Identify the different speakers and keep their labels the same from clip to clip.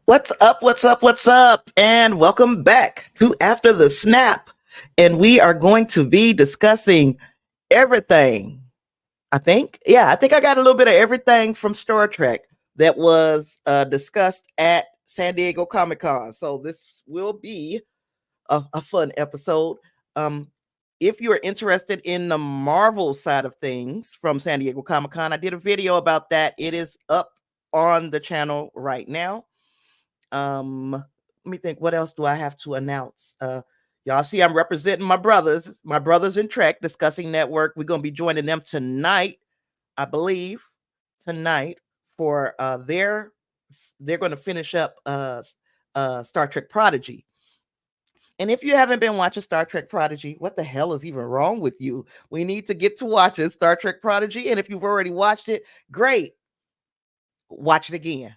Speaker 1: What's up? What's up? What's up? And welcome back to After the Snap. And we are going to be discussing everything. I think I got a little bit of everything from Star Trek that was discussed at San Diego Comic-Con. So this will be a fun episode. If you are interested in the Marvel side of things from San Diego Comic-Con, I did a video about that. It is up on the channel right now. Let me think, what else do I have to announce? Y'all see I'm representing my brothers in Trek Discussing Network. We're gonna be joining them tonight, I believe, for they're gonna finish up Star Trek Prodigy. And if you haven't been watching Star Trek Prodigy, what the hell is even wrong with you? We need to get to watching Star Trek Prodigy. And if you've already watched it, great. Watch it again.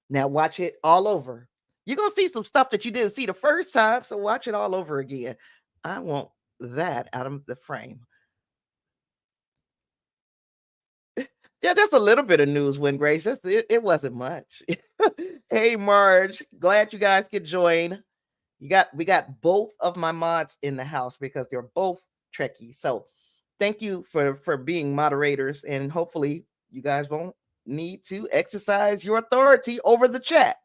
Speaker 1: Now watch it all over. You're going to see some stuff that you didn't see the first time, so watch it all over again. I want that out of the frame. Yeah, that's a little bit of news, Win Grace. It wasn't much. Hey, Marge. Glad you guys could join. We got both of my mods in the house because they're both Trekkies. So thank you for being moderators, and hopefully you guys won't need to exercise your authority over the chat.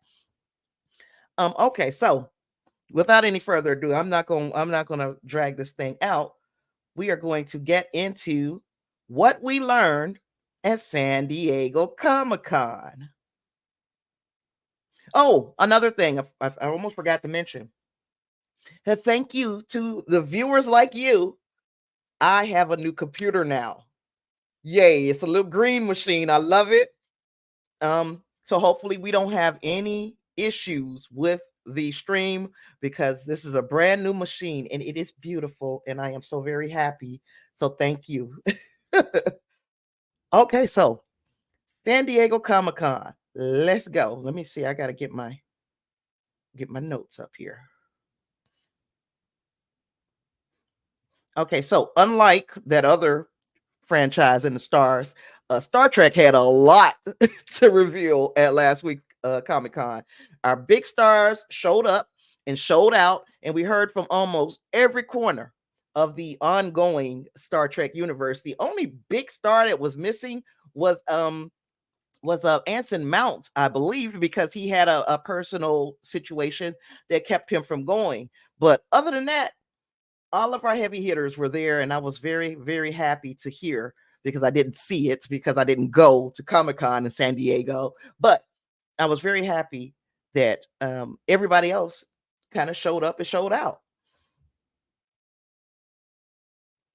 Speaker 1: Okay, so without any further ado, I'm not going to drag this thing out. We are going to get into what we learned at San Diego Comic-Con. Oh, another thing I almost forgot to mention. Thank you to the viewers like you. I have a new computer now. Yay, it's a little green machine. I love it. So hopefully we don't have any issues with the stream because this is a brand new machine and it is beautiful and I am so very happy. So thank you. Okay, so San Diego Comic-Con. Let's go. Let me see. I got to get my notes up here. Okay, so unlike that other franchise in the stars, Star Trek had a lot to reveal at last week's Comic-Con. Our big stars showed up and showed out, and we heard from almost every corner of the ongoing Star Trek universe. The only big star that was missing was Anson Mount, I believe, because he had a personal situation that kept him from going. But other than that, all of our heavy hitters were there, and I was very, very happy to hear, because I didn't see it because I didn't go to Comic-Con in San Diego. But I was very happy that everybody else kind of showed up and showed out.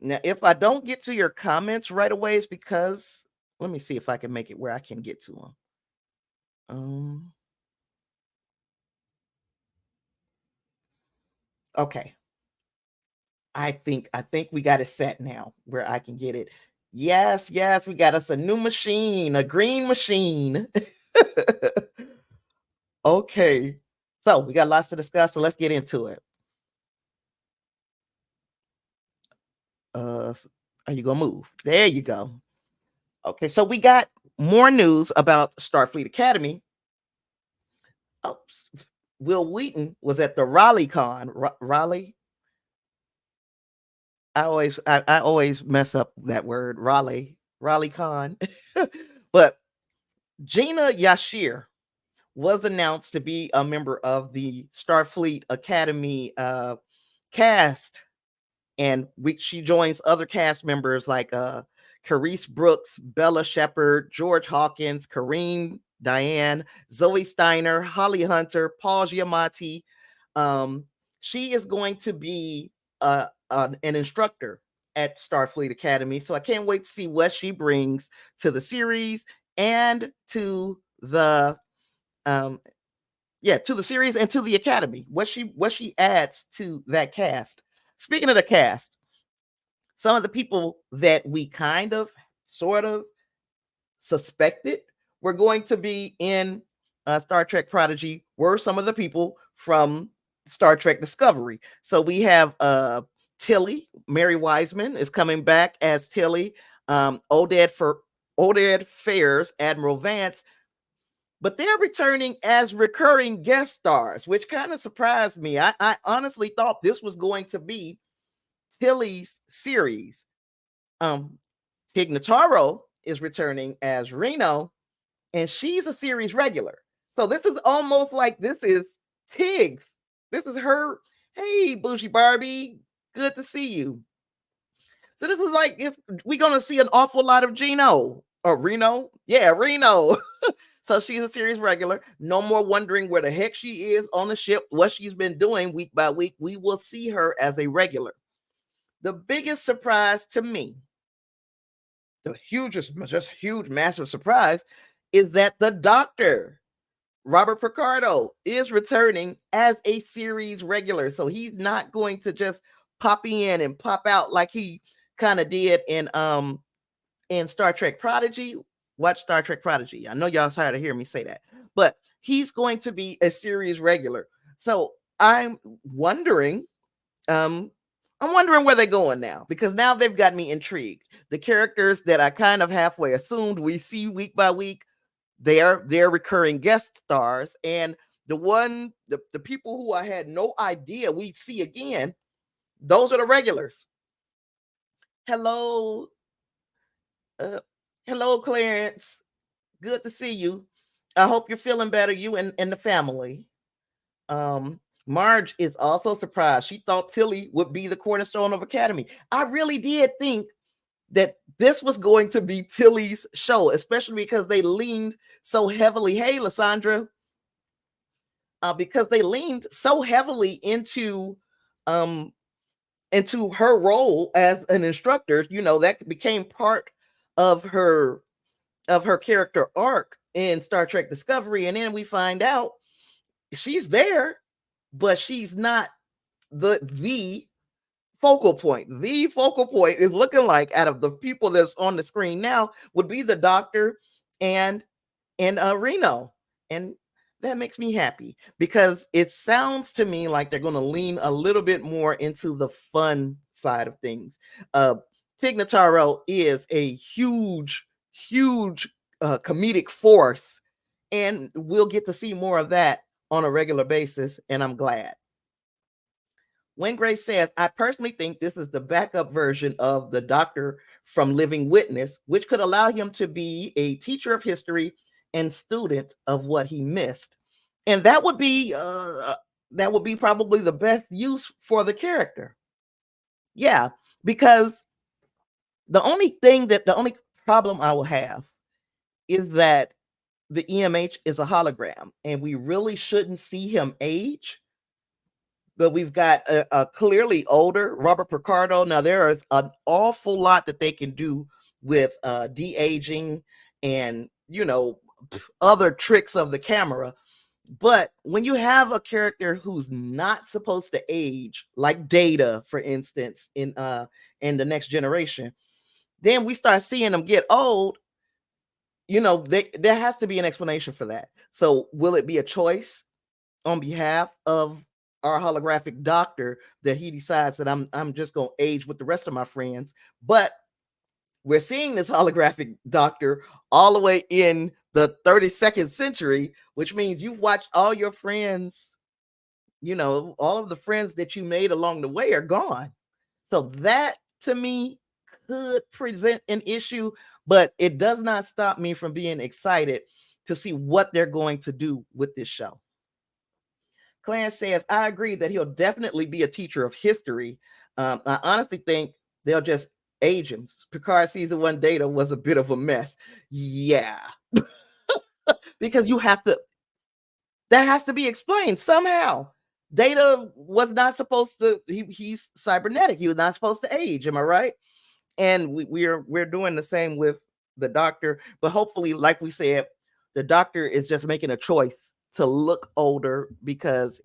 Speaker 1: Now, if I don't get to your comments right away, it's because, let me see if I can make it where I can get to them. Okay. I think we got it set now where I can get it. Yes, we got us a new machine, a green machine. Okay. So we got lots to discuss, so let's get into it. Are you gonna move? There you go. Okay, so we got more news about Starfleet Academy. Oh, Will Wheaton was at the RaleighCon. Raleigh. I always mess up that word. RaleighCon. But Gina Yashir was announced to be a member of the Starfleet Academy cast, and she joins other cast members like Carice Brooks, Bella Shepard, George Hawkins, Kareem Diane, Zoe Steiner, Holly Hunter, Paul Giamatti. She is going to be an instructor at Starfleet Academy, so I can't wait to see what she brings to the series and to the um, to the series and to the Academy. What she adds to that cast. Speaking of the cast, some of the people that we kind of sort of suspected were going to be in Star Trek Prodigy were some of the people from Star Trek Discovery. So we have Tilly, Mary Wiseman is coming back as Tilly, Oded Fairs, Admiral Vance, but they're returning as recurring guest stars, which kind of surprised me. I honestly thought this was going to be Tilly's series. Tig Notaro is returning as Reno, and she's a series regular. So this is almost like this is Tig's. This is her. Hey, Bougie Barbie, good to see you. So this is like we're gonna see an awful lot of Gino or Reno. Yeah, Reno. So she's a series regular. No more wondering where the heck she is on the ship, what she's been doing week by week. We will see her as a regular. The biggest surprise to me, the hugest, just huge, massive surprise, is that the Doctor, Robert Picardo, is returning as a series regular. So he's not going to just pop in and pop out like he kind of did in Star Trek Prodigy. Watch Star Trek Prodigy. I know y'all tired of hearing me say that, but he's going to be a series regular. So I'm wondering where they're going now, because now they've got me intrigued. The characters that I kind of halfway assumed we see week by week, they're recurring guest stars, and the people who I had no idea we see again, those are the regulars. Hello, hello, Clarence. Good to see you. I hope you're feeling better, you and the family. Marge is also surprised. She thought Tilly would be the cornerstone of Academy. I really did think that this was going to be Tilly's show, especially because they leaned so heavily. Hey, Lysandra. Because they leaned so heavily into her role as an instructor. You know, that became part of her character arc in Star Trek Discovery, and then we find out she's there, but she's not the focal point. The focal point is looking like, out of the people that's on the screen now, would be the Doctor and Reno, and that makes me happy because it sounds to me like they're going to lean a little bit more into the fun side of things. Tig Notaro is a huge comedic force, and we'll get to see more of that on a regular basis, and I'm glad. Wayne Gray says, I personally think this is the backup version of the Doctor from Living Witness, which could allow him to be a teacher of history and student of what he missed. And that would be probably the best use for the character. Yeah, because the only problem I will have is that the EMH is a hologram, and we really shouldn't see him age. But we've got a clearly older Robert Picardo. Now, there are an awful lot that they can do with de-aging and, other tricks of the camera. But when you have a character who's not supposed to age, like Data, for instance, in the Next Generation, then we start seeing them get old. there has to be an explanation for that. So will it be a choice on behalf of our holographic doctor that he decides that I'm just gonna age with the rest of my friends? But we're seeing this holographic doctor all the way in the 32nd century, which means you've watched all your friends, all of the friends that you made along the way are gone. So that to me could present an issue, but it does not stop me from being excited to see what they're going to do with this show. Clarence says, I agree that he'll definitely be a teacher of history. I honestly think they'll just age him. Picard season 1 Data was a bit of a mess. Yeah. Because that has to be explained somehow. Data was not supposed to, he's cybernetic. He was not supposed to age. Am I right? And we're doing the same with the doctor, but hopefully, like we said, the doctor is just making a choice to look older because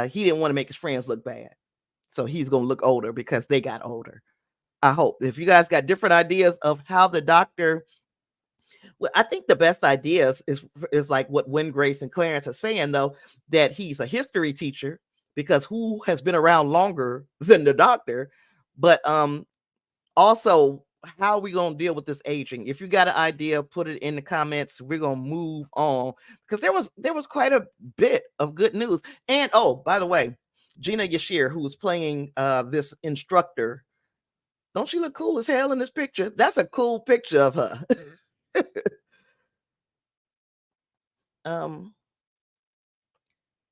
Speaker 1: he didn't want to make his friends look bad. So he's going to look older because they got older. I hope. If you guys got different ideas of how the doctor, well, I think the best idea is like what Win Grace and Clarence are saying, though, that he's a history teacher because who has been around longer than the doctor? But also, how are we going to deal with this aging? If you got an idea, put it in the comments. We're going to move on because there was quite a bit of good news. And oh, by the way, Gina Yashir, who was playing this instructor, don't she look cool as hell in this picture? That's a cool picture of her.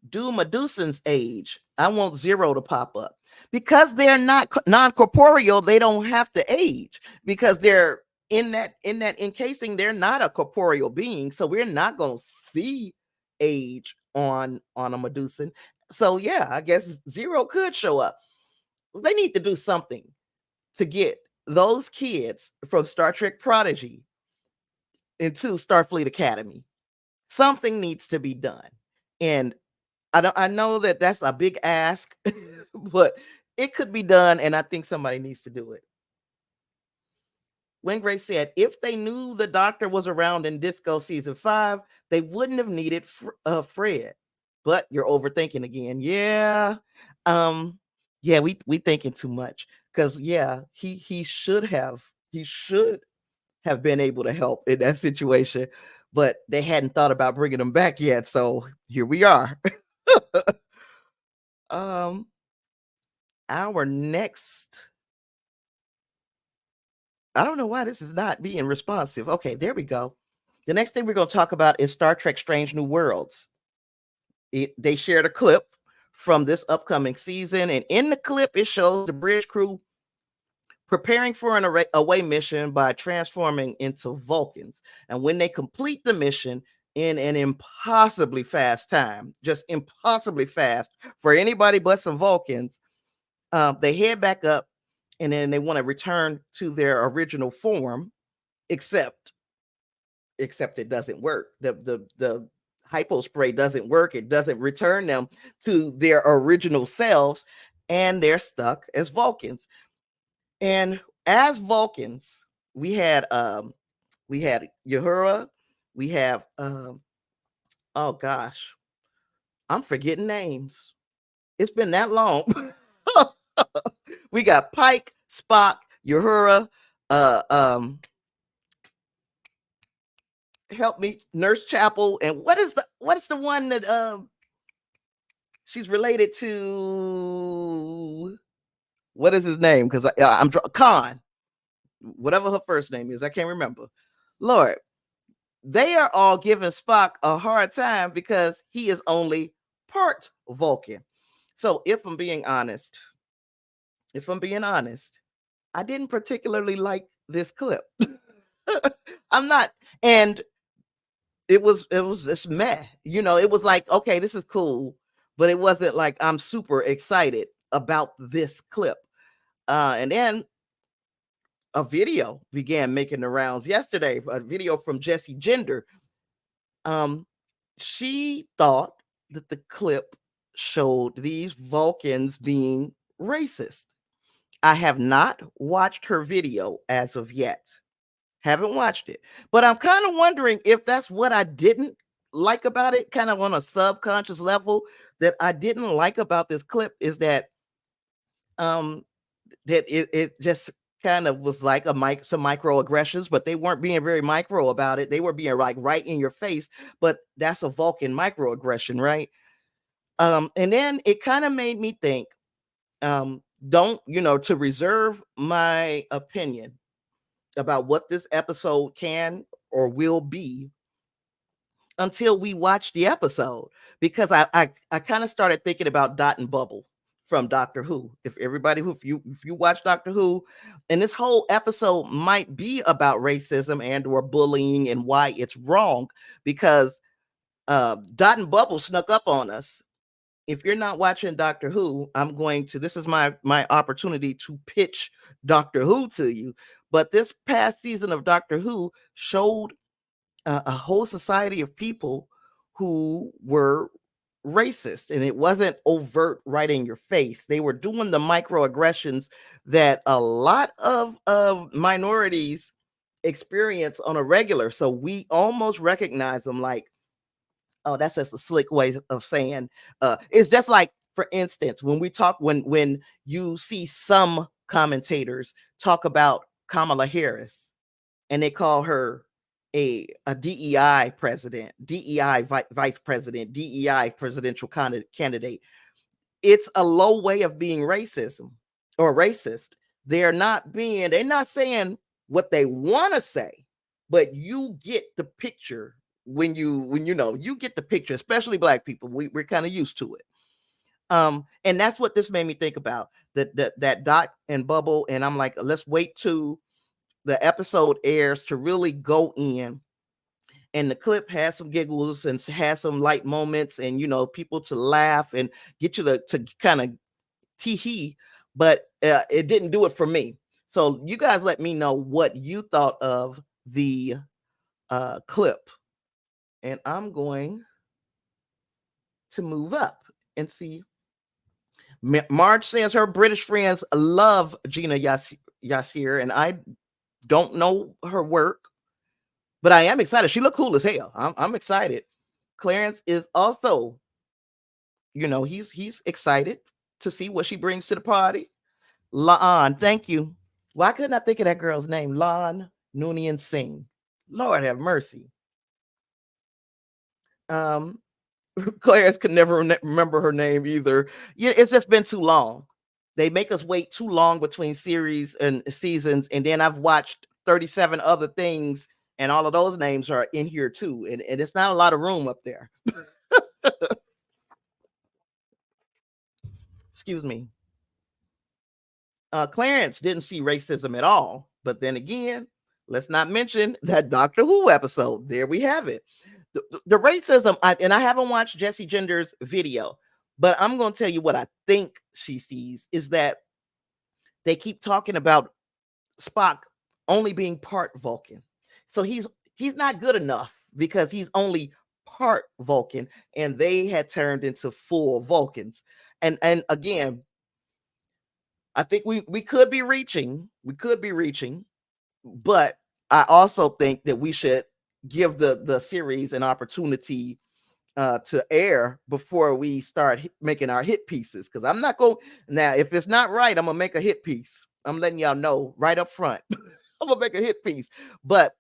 Speaker 1: Do Medusans age? I want Zero to pop up. Because they're not non-corporeal, they don't have to age because they're in that encasing. They're not a corporeal being, so we're not going to see age on a Medusan. So yeah, I guess Zero could show up. They need to do something to get those kids from Star Trek Prodigy into Starfleet Academy. Something needs to be done, and I know that that's a big ask, but it could be done, and I think somebody needs to do it. When Grace said, if they knew the doctor was around in Disco season 5, they wouldn't have needed Fred. But you're overthinking again. Yeah. Yeah, we thinking too much. Because yeah, he should have been able to help in that situation, but they hadn't thought about bringing him back yet. So here we are. Our next, I don't know why this is not being responsive. Okay, there we go. The next thing we're going to talk about is Star Trek Strange New Worlds. They shared a clip from this upcoming season, and in the clip, it shows the bridge crew preparing for an away mission by transforming into Vulcans. And when they complete the mission in an impossibly fast time, just impossibly fast for anybody but some Vulcans, they head back up, and then they want to return to their original form, except it doesn't work. The hypo spray doesn't work. It doesn't return them to their original selves, and they're stuck as Vulcans. And as Vulcans, we had Uhura, we have oh gosh, I'm forgetting names. It's been that long. We got Pike, Spock, Uhura, help me, Nurse Chapel, and what is the one that she's related to? What is his name? Because I'm Khan, whatever her first name is, I can't remember. Lord, they are all giving Spock a hard time because he is only part Vulcan. So if I'm being honest, I didn't particularly like this clip. I'm not, and it was this meh. It was like, okay, this is cool, but it wasn't like I'm super excited about this clip. And then a video began making the rounds yesterday, a video from Jessie Gender. She thought that the clip showed these Vulcans being racist. I have not watched her video as of yet. Haven't watched it. But I'm kind of wondering if that's what I didn't like about it, kind of on a subconscious level, that I didn't like about this clip is um that it just kind of was like some microaggressions, but they weren't being very micro about it. They were being like right in your face, but that's a Vulcan microaggression, right? And then it kind of made me think, don't, to reserve my opinion about what this episode can or will be until we watch the episode, because I kind of started thinking about Dot and Bubble from Doctor Who. If everybody who if you watch Doctor Who, and this whole episode might be about racism and or bullying and why it's wrong, because Dot and Bubble snuck up on us. If you're not watching Doctor Who, this is my opportunity to pitch Doctor Who to you. But this past season of Doctor Who showed a whole society of people who were racist, and it wasn't overt right in your face. They were doing the microaggressions that a lot of minorities experience on a regular. So we almost recognize them like, oh, that's just a slick way of saying, it's just like, for instance, when we talk, when you see some commentators talk about Kamala Harris and they call her a DEI president, DEI vice president, DEI presidential candidate. It's a low way of being racism or racist. They're not saying what they want to say, but you get the picture when you get the picture, especially Black people. We're kind of used to it. And that's what this made me think about, that Dot and Bubble. And I'm like, let's wait till the episode airs to really go in. And the clip has some giggles and has some light moments, and people to laugh and get you to kind of tee-hee, but it didn't do it for me. So you guys let me know what you thought of the clip. And I'm going to move up and see. Marge says her British friends love Gina Yasir, and I don't know her work, but I am excited. She looked cool as hell. I'm excited. Clarence is also, he's excited to see what she brings to the party. Laan, thank you. Why couldn't I think of that girl's name? Laan Noonien Singh. Lord have mercy. Clarence could never remember her name either. Yeah, it's just been too long. They make us wait too long between series and seasons, and then I've watched 37 other things, and all of those names are in here too, and it's not a lot of room up there. Excuse me. Clarence didn't see racism at all, but then again, let's not mention that Doctor Who episode. There we have it. The racism, and I haven't watched Jessie Gender's video, but I'm going to tell you what I think she sees is that they keep talking about Spock only being part Vulcan. So he's not good enough because he's only part Vulcan, and they had turned into full Vulcans. And again, I think we could be reaching, but I also think that we should give the series an opportunity to air before we start making our hit pieces. Because I'm not going now. If it's not right, I'm gonna make a hit piece. I'm letting y'all know right up front. I'm gonna make a hit piece, but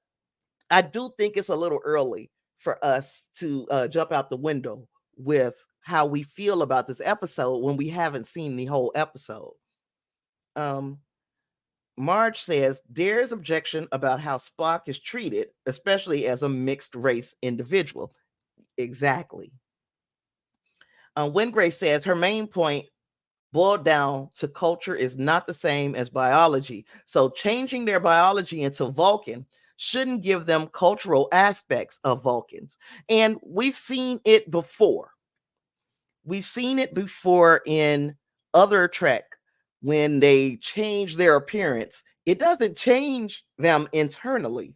Speaker 1: I do think it's a little early for us to jump out the window with how we feel about this episode when we haven't seen the whole episode. Marge says there's objection about how Spock is treated, especially as a mixed race individual. Exactly. Wingrave says her main point boiled down to culture is not the same as biology. So changing their biology into Vulcan shouldn't give them cultural aspects of Vulcans. And we've seen it before. We've seen it before in other Trek when they change their appearance. It doesn't change them internally,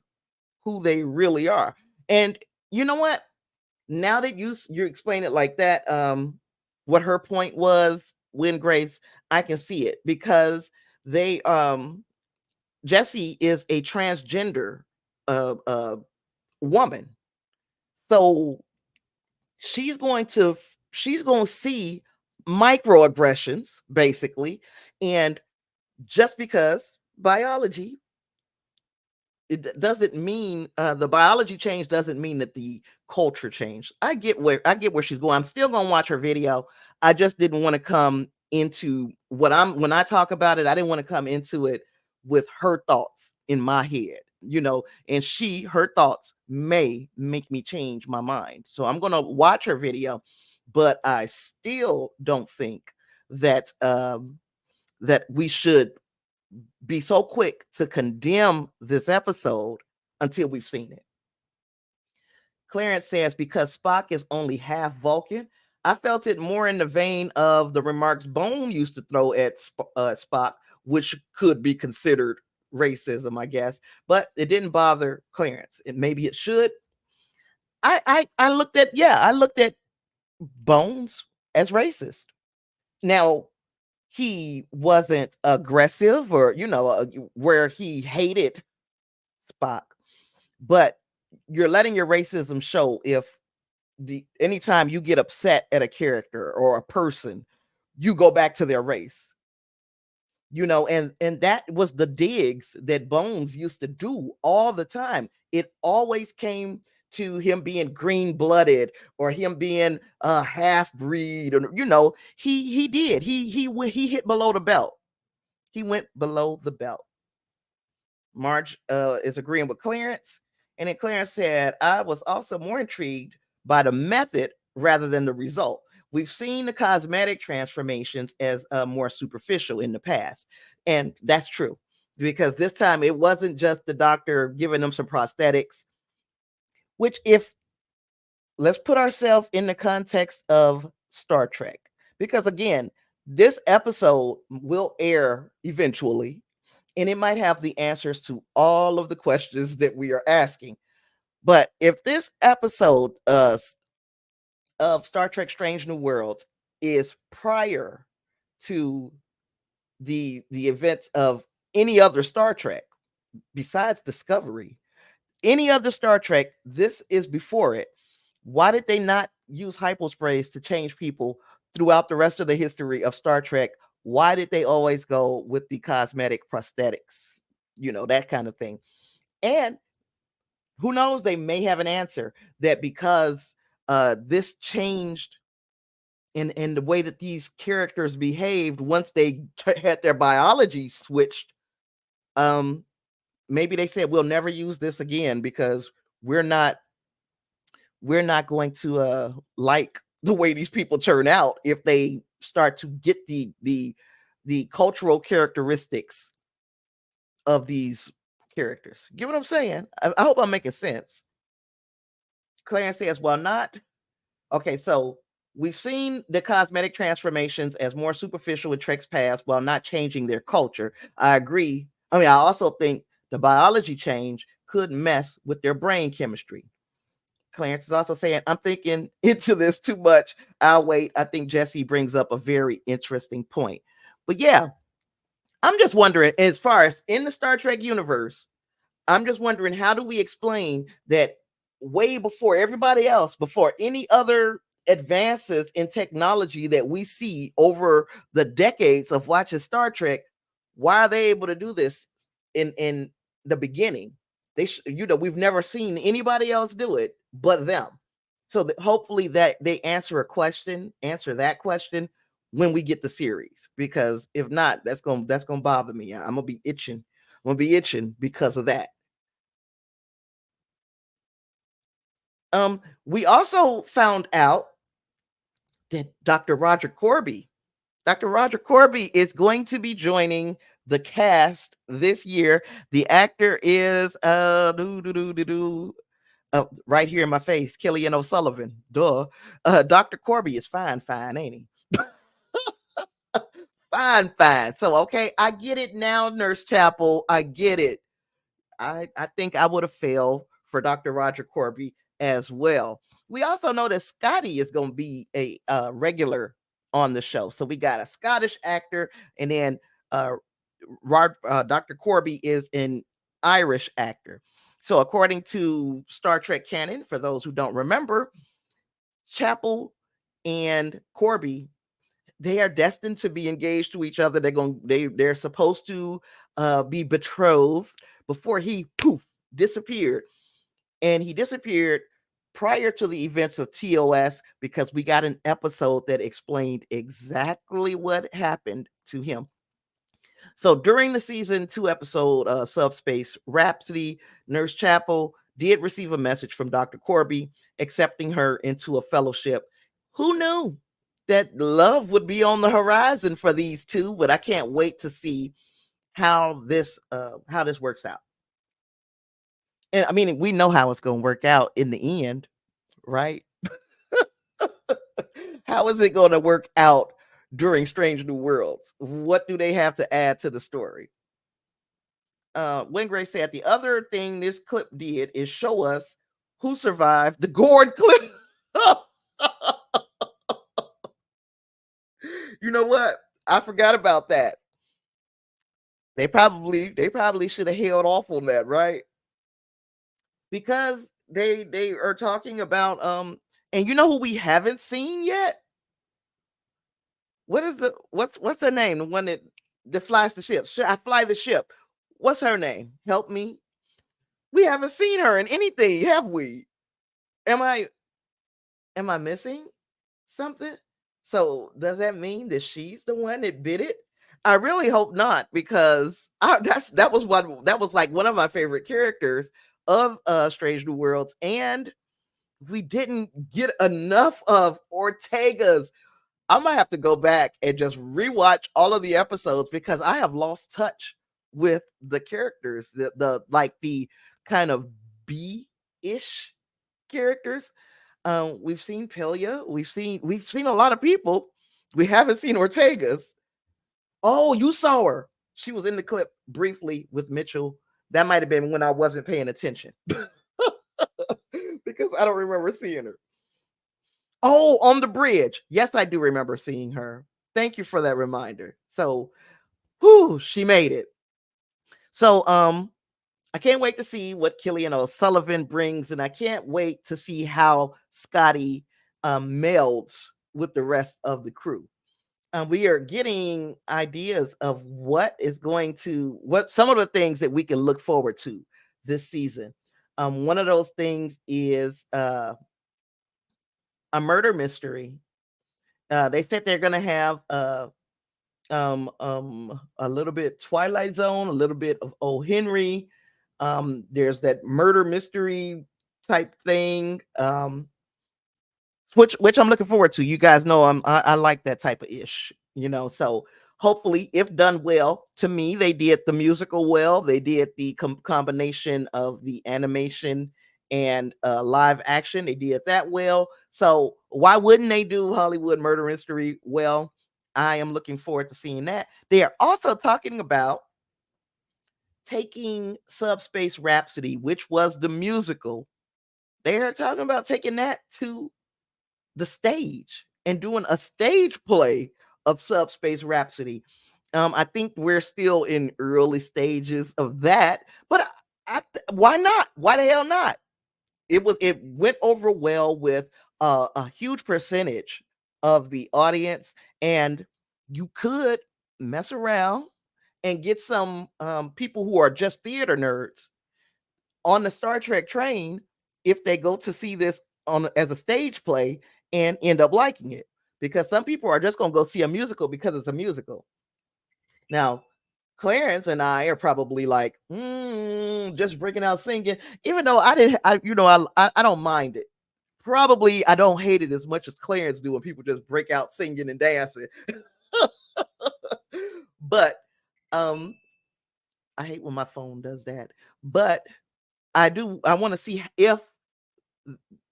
Speaker 1: who they really are. And you know what? Now that you explain it like that, what her point was, Wingrace, I can see it because they Jessie is a transgender woman. So she's going to see microaggressions basically, and just because biology, doesn't mean the biology change doesn't mean that the culture changed. I get where she's going. I'm still going to watch her video. I just didn't want to come into what I'm when I talk about it. I didn't want to come into it with her thoughts in my head, and her thoughts may make me change my mind. So I'm going to watch her video, but I still don't think that we should be so quick to condemn this episode until we've seen it. Clarence says, because Spock is only half Vulcan, I felt it more in the vein of the remarks Bone used to throw at Spock, which could be considered racism, I guess, but it didn't bother Clarence. And maybe it should. I looked at Bones as racist. Now, he wasn't aggressive or where he hated Spock, but you're letting your racism show if anytime you get upset at a character or a person, you go back to their race. And that was the digs that Bones used to do all the time. It always came to him being green-blooded or him being a half-breed, or he hit below the belt. He went below the belt. Marge is agreeing with Clarence. And then Clarence said, I was also more intrigued by the method rather than the result. We've seen the cosmetic transformations as more superficial in the past. And that's true, because this time it wasn't just the doctor giving them some prosthetics, which, if let's put ourselves in the context of Star Trek, because again, this episode will air eventually, and it might have the answers to all of the questions that we are asking. But if this episode of Star Trek Strange New Worlds is prior to the events of any other Star Trek besides Discovery, any other Star Trek, this is before it. Why did they not use hyposprays to change people throughout the rest of the history of Star Trek? Why did they always go with the cosmetic prosthetics? That kind of thing. And who knows, they may have an answer that because this changed in the way that these characters behaved once they had their biology switched. Maybe they said, we'll never use this again because we're not going to like the way these people turn out if they start to get the cultural characteristics of these characters. Get what I'm saying? I hope I'm making sense. Clarence says, well, not okay. So we've seen the cosmetic transformations as more superficial in Trek's past while not changing their culture. I agree. I also think the biology change could mess with their brain chemistry. Clarence is also saying, I'm thinking into this too much. I'll wait. I think Jesse brings up a very interesting point. But yeah, I'm just wondering, as far as in the Star Trek universe, I'm just wondering, how do we explain that way before everybody else, before any other advances in technology that we see over the decades of watching Star Trek, why are they able to do this in the beginning? We've never seen anybody else do it but them. So hopefully that they answer that question when we get the series, because if not, that's gonna bother me. I'm gonna be itching. Because of that. We also found out that Dr. Roger Corby is going to be joining the cast this year. The actor is right here in my face, Killian O'Sullivan. Duh. Dr. Corby is fine, ain't he? Fine. So okay, I get it now, Nurse Chapel. I get it. I think I would have failed for Dr. Roger Corby as well. We also know that Scotty is going to be a regular on the show. So we got a Scottish actor, and then Dr. Corby is an Irish actor. So, according to Star Trek canon, for those who don't remember, Chapel and Corby, they are destined to be engaged to each other. They're supposed to be betrothed before he poof disappeared. And he disappeared prior to the events of TOS because we got an episode that explained exactly what happened to him. So during the season 2 episode Subspace Rhapsody, Nurse Chapel did receive a message from Dr. Corby accepting her into a fellowship. Who knew that love would be on the horizon for these two? But I can't wait to see how this works out. And I mean, we know how it's going to work out in the end, right? How is it going to work out during Strange New Worlds? What do they have to add to the story? Wingray said the other thing this clip did is show us who survived the Gord clip. You know what? I forgot about that. They probably should have held off on that, right? Because they are talking about and you know who we haven't seen yet? What's her name? The one that flies the ship. I fly the ship. What's her name? Help me. We haven't seen her in anything, have we? Am I missing something? So does that mean that she's the one that bit it? I really hope not, because that was like one of my favorite characters of Strange New Worlds, and we didn't get enough of Ortega's. I might have to go back and just rewatch all of the episodes because I have lost touch with the characters, the like the kind of B-ish characters. We've seen Pelia, we've seen a lot of people. We haven't seen Ortega's. Oh, you saw her. She was in the clip briefly with Mitchell. That might have been when I wasn't paying attention. Because I don't remember seeing her. Oh, on the bridge. Yes, I do remember seeing her. Thank you for that reminder. So, she made it. So, I can't wait to see what Killian O'Sullivan brings, and I can't wait to see how Scotty melds with the rest of the crew. We are getting ideas of what some of the things that we can look forward to this season. One of those things is a murder mystery. They said they're going to have a little bit Twilight Zone, a little bit of O. Henry. There's that murder mystery type thing, which I'm looking forward to. You guys know I like that type of ish, so hopefully, if done well. To me, they did the musical well. They did the combination of the animation and live action. They did that well. So why wouldn't they do Hollywood murder mystery well? I am looking forward to seeing that. They are also talking about taking Subspace Rhapsody, which was the musical. They are talking about taking that to the stage and doing a stage play of Subspace Rhapsody. I think we're still in early stages of that, but why not? Why the hell not? It went over well with a huge percentage of the audience, and you could mess around and get some people who are just theater nerds on the Star Trek train if they go to see this on as a stage play and end up liking it, because some people are just going to go see a musical because it's a musical. Now, Clarence and I are probably like, just breaking out singing, even though I don't mind it. Probably I don't hate it as much as Clarence do when people just break out singing and dancing. But I hate when my phone does that. But I want to see if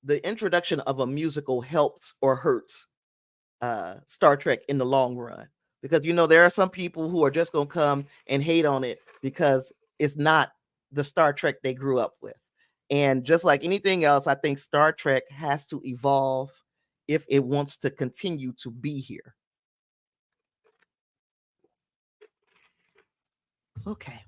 Speaker 1: the introduction of a musical helps or hurts Star Trek in the long run, because there are some people who are just going to come and hate on it because it's not the Star Trek they grew up with. And just like anything else, I think Star Trek has to evolve if it wants to continue to be here. Okay.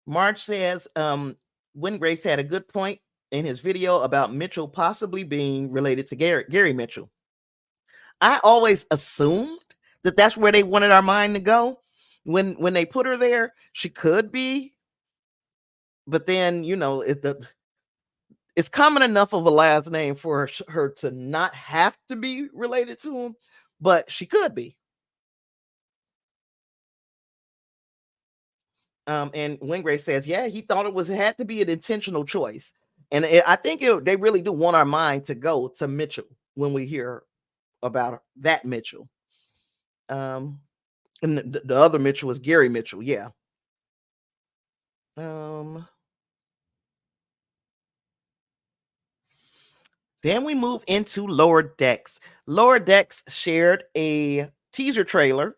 Speaker 1: Marge says, Win Grace had a good point in his video about Mitchell possibly being related to Gary Mitchell. I always assumed that that's where they wanted our mind to go. When they put her there, she could be, but then it's common enough of a last name for her to not have to be related to him, but she could be. And Wingray says, yeah, he thought it had to be an intentional choice. And I think they really do want our mind to go to Mitchell when we hear about that Mitchell. And the other Mitchell is Gary Mitchell. Yeah. Then we move into Lower Decks. Lower Decks shared a teaser trailer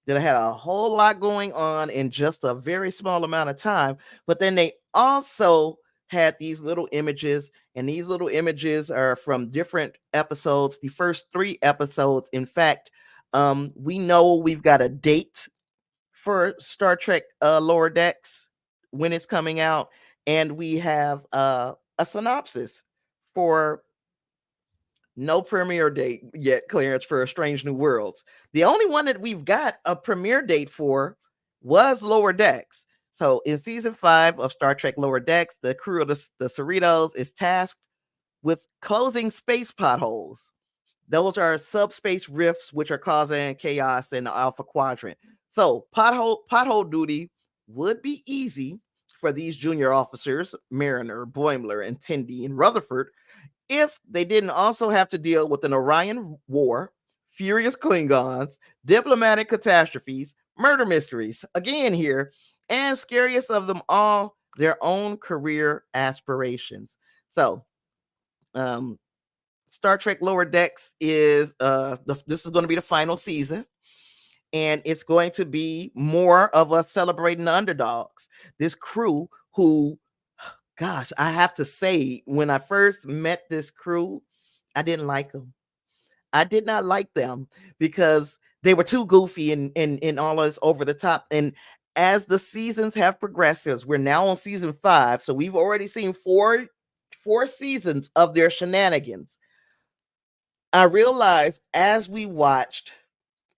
Speaker 1: that had a whole lot going on in just a very small amount of time. But then they also had these little images, and these little images are from different episodes. The first 3 episodes, in fact, we know we've got a date for Star Trek Lower Decks when it's coming out, and we have a synopsis for no premiere date yet, Clarence, for A Strange New Worlds. The only one that we've got a premiere date for was Lower Decks. So in season 5 of Star Trek Lower Decks, the crew of the Cerritos is tasked with closing space potholes. Those are subspace rifts which are causing chaos in the Alpha Quadrant. So pothole duty would be easy for these junior officers, Mariner, Boimler, and Tendi, and Rutherford, if they didn't also have to deal with an Orion war, furious Klingons, diplomatic catastrophes, murder mysteries, again here, and scariest of them all, their own career aspirations. So, Star Trek Lower Decks is this is going to be the final season, and it's going to be more of a celebrating the underdogs. This crew who, gosh, I have to say, when I first met this crew, I didn't like them. I did not like them because they were too goofy and all this over the top. And as the seasons have progressed, we're now on season 5, so we've already seen four seasons of their shenanigans. I realized as we watched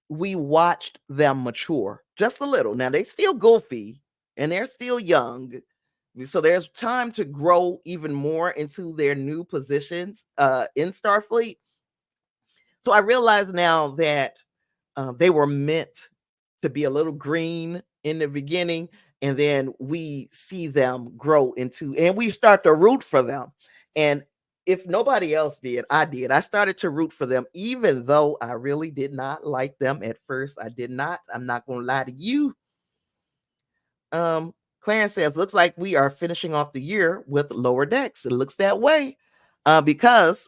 Speaker 1: them mature just a little. Now they're still goofy and they're still young, so there's time to grow even more into their new positions in Starfleet. So I realize now that they were meant to be a little green in the beginning, and then we see them grow into, and we start to root for them. And if nobody else did, I did. I started to root for them, even though I really did not like them at first. I did not. I'm not going to lie to you. Clarence says, looks like we are finishing off the year with Lower Decks. It looks that way because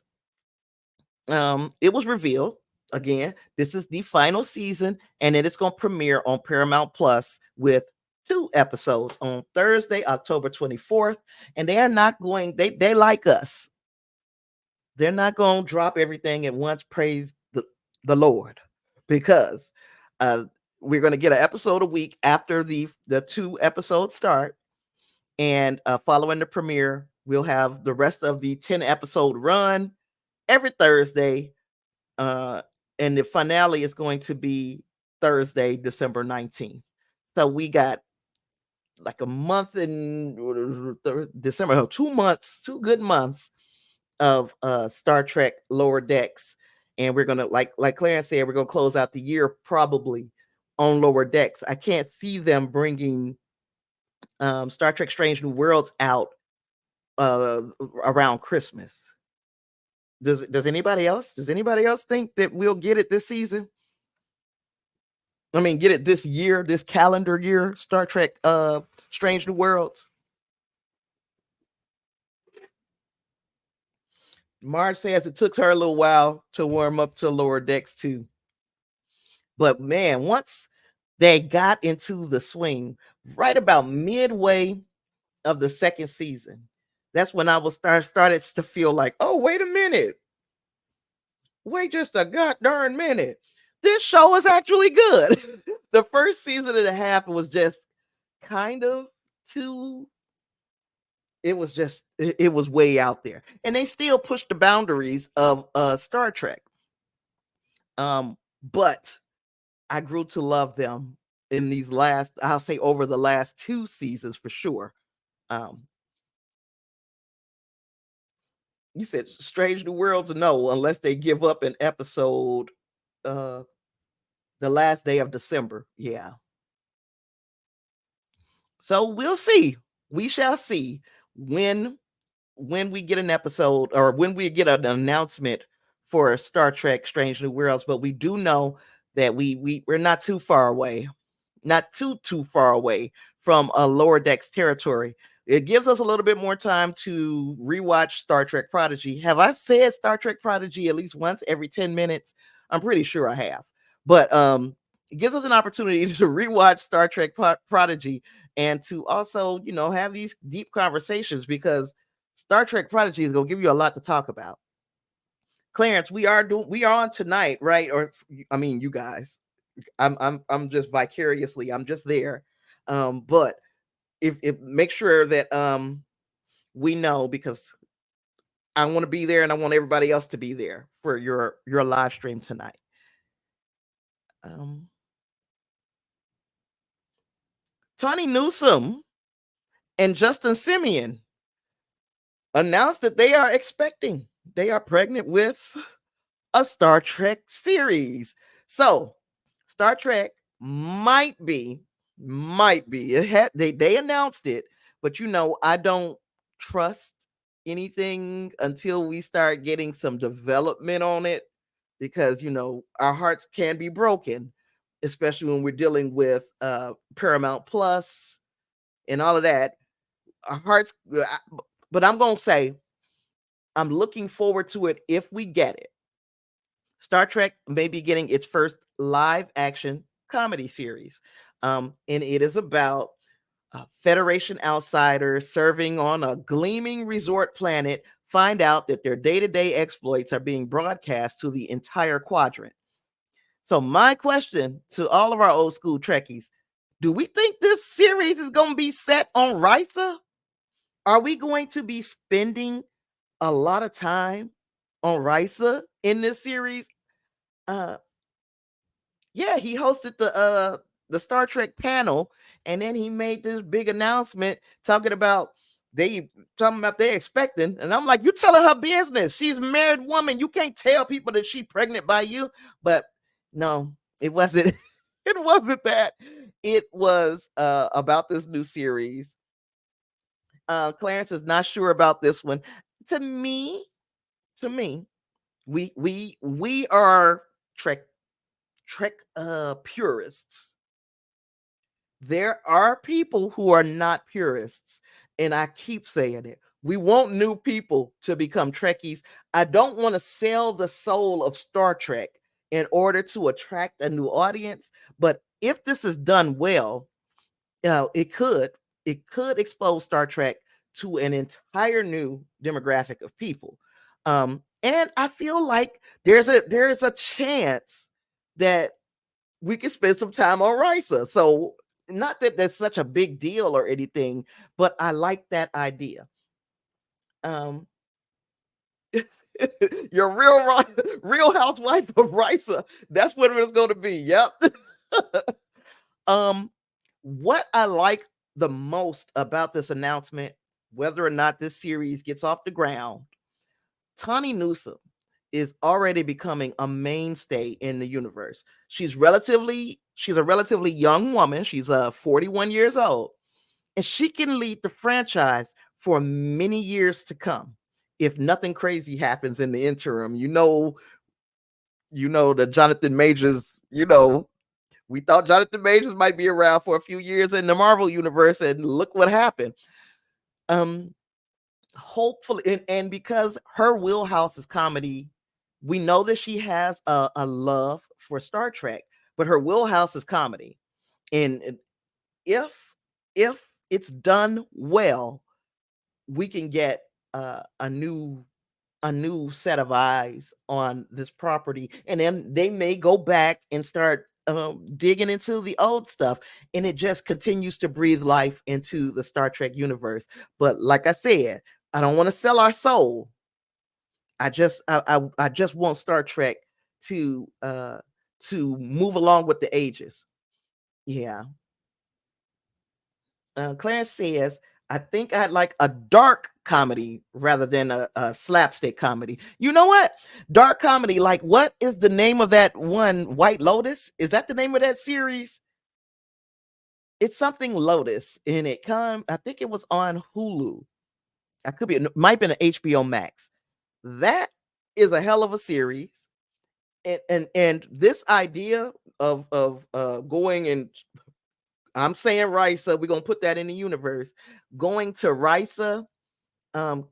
Speaker 1: it was revealed again, this is the final season, and it is going to premiere on Paramount Plus with 2 episodes on Thursday, October 24th. And they are not going, they like us. They're not going to drop everything at once. Praise the Lord, because we're going to get an episode a week after the 2 episodes start, and following the premiere, we'll have the rest of the 10 episode run every Thursday. And the finale is going to be Thursday, December 19th. So we got like a month in December, 2 months, 2 good months of Star Trek Lower Decks. And we're gonna, like Clarence said, we're gonna close out the year probably on Lower Decks. I can't see them bringing Star Trek Strange New Worlds out around Christmas. Does anybody else think that we'll get it this season? I mean, get it this year, this calendar year, Star Trek Strange New Worlds. Marge says it took her a little while to warm up to Lower Decks too. But man, once they got into the swing, right about midway of the 2nd season, that's when I was started to feel like, oh, wait a minute. Wait just a god darn minute. This show is actually good. The first season and a half was just kind of too. It was just it was way out there, and they still pushed the boundaries of Star Trek. But I grew to love them in these last, I'll say, over the last 2 seasons for sure. Um, you said Strange New Worlds, no, unless they give up an episode, uh, the last day of December. Yeah. So we'll see. We shall see when we get an episode, or when we get an announcement for Star Trek Strange New Worlds, but we do know that we're not too far away. Not too far away from a Lower Decks territory. It gives us a little bit more time to rewatch Star Trek Prodigy. Have I said Star Trek Prodigy at least once every 10 minutes? I'm pretty sure I have. But it gives us an opportunity to rewatch Star Trek Prodigy, and to also, have these deep conversations, because Star Trek Prodigy is going to give you a lot to talk about. Clarence, we are on tonight, right? Or I mean, you guys. I'm just vicariously, I'm just there. But if make sure that we know, because I want to be there, and I want everybody else to be there for your live stream tonight. Tawny Newsome and Justin Simeon announced that they are pregnant with a Star Trek series. So Star Trek might be they announced it, but I don't trust anything until we start getting some development on it, because our hearts can be broken, especially when we're dealing with Paramount Plus and all of that. Our hearts, but I'm gonna say I'm looking forward to it if we get it. Star Trek may be getting its first live action comedy series. And it is about Federation outsiders serving on a gleaming resort planet find out that their day-to-day exploits are being broadcast to the entire quadrant. So my question to all of our old school Trekkies, do we think this series is going to be set on Risa? Are we going to be spending a lot of time on Risa in this series? Yeah, he hosted the Star Trek panel, and then he made this big announcement talking about they expecting, and I'm like, you telling her business. She's a married woman. You can't tell people that she's pregnant by you. But no, it wasn't. It wasn't that. It was about this new series. Clarence is not sure about this one. To me, we are Trek purists. There are people who are not purists, and I keep saying it. We want new people to become Trekkies. I don't want to sell the soul of Star Trek in order to attract a new audience, but if this is done well, it could expose Star Trek to an entire new demographic of people. And I feel like there's a chance that we can spend some time on Risa. So not that that's such a big deal or anything, but I like that idea. Your real housewife of Risa. That's what it's going to be. Yep. What I like the most about this announcement, whether or not this series gets off the ground, Tawny Newsome is already becoming a mainstay in the universe. She's a relatively young woman. She's 41 years old, and she can lead the franchise for many years to come if nothing crazy happens in the interim. The Jonathan Majors, we thought Jonathan Majors might be around for a few years in the Marvel universe, and look what happened. Hopefully, and because her wheelhouse is comedy, we know that she has a love for Star Trek, but her wheelhouse is comedy. And if it's done well, we can get a new set of eyes on this property, and then they may go back and start digging into the old stuff, and it just continues to breathe life into the Star Trek universe. But like I said, I don't want to sell our soul. I just want Star Trek to move along with the ages. Yeah. Clarence says, I think I'd like a dark comedy rather than a slapstick comedy. You know what? Dark comedy, like what is the name of that one? White Lotus? Is that the name of that series? It's something Lotus, and I think it was on Hulu. I could be, it might be an HBO Max. That is a hell of a series. And this idea of going, and I'm saying Risa, we're gonna put that in the universe. Going to Risa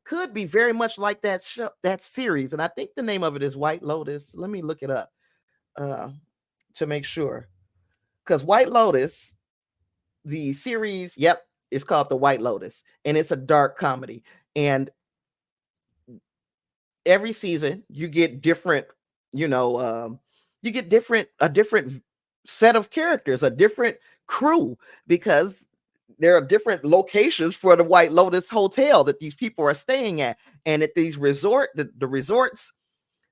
Speaker 1: could be very much like that show, that series, and I think the name of it is White Lotus. Let me look it up uh, to make sure, because White Lotus, the series, yep, it's called the White Lotus, and it's a dark comedy. And every season, you get different, you get a different set of characters, a different crew, because there are different locations for the White Lotus Hotel that these people are staying at. And at these the resorts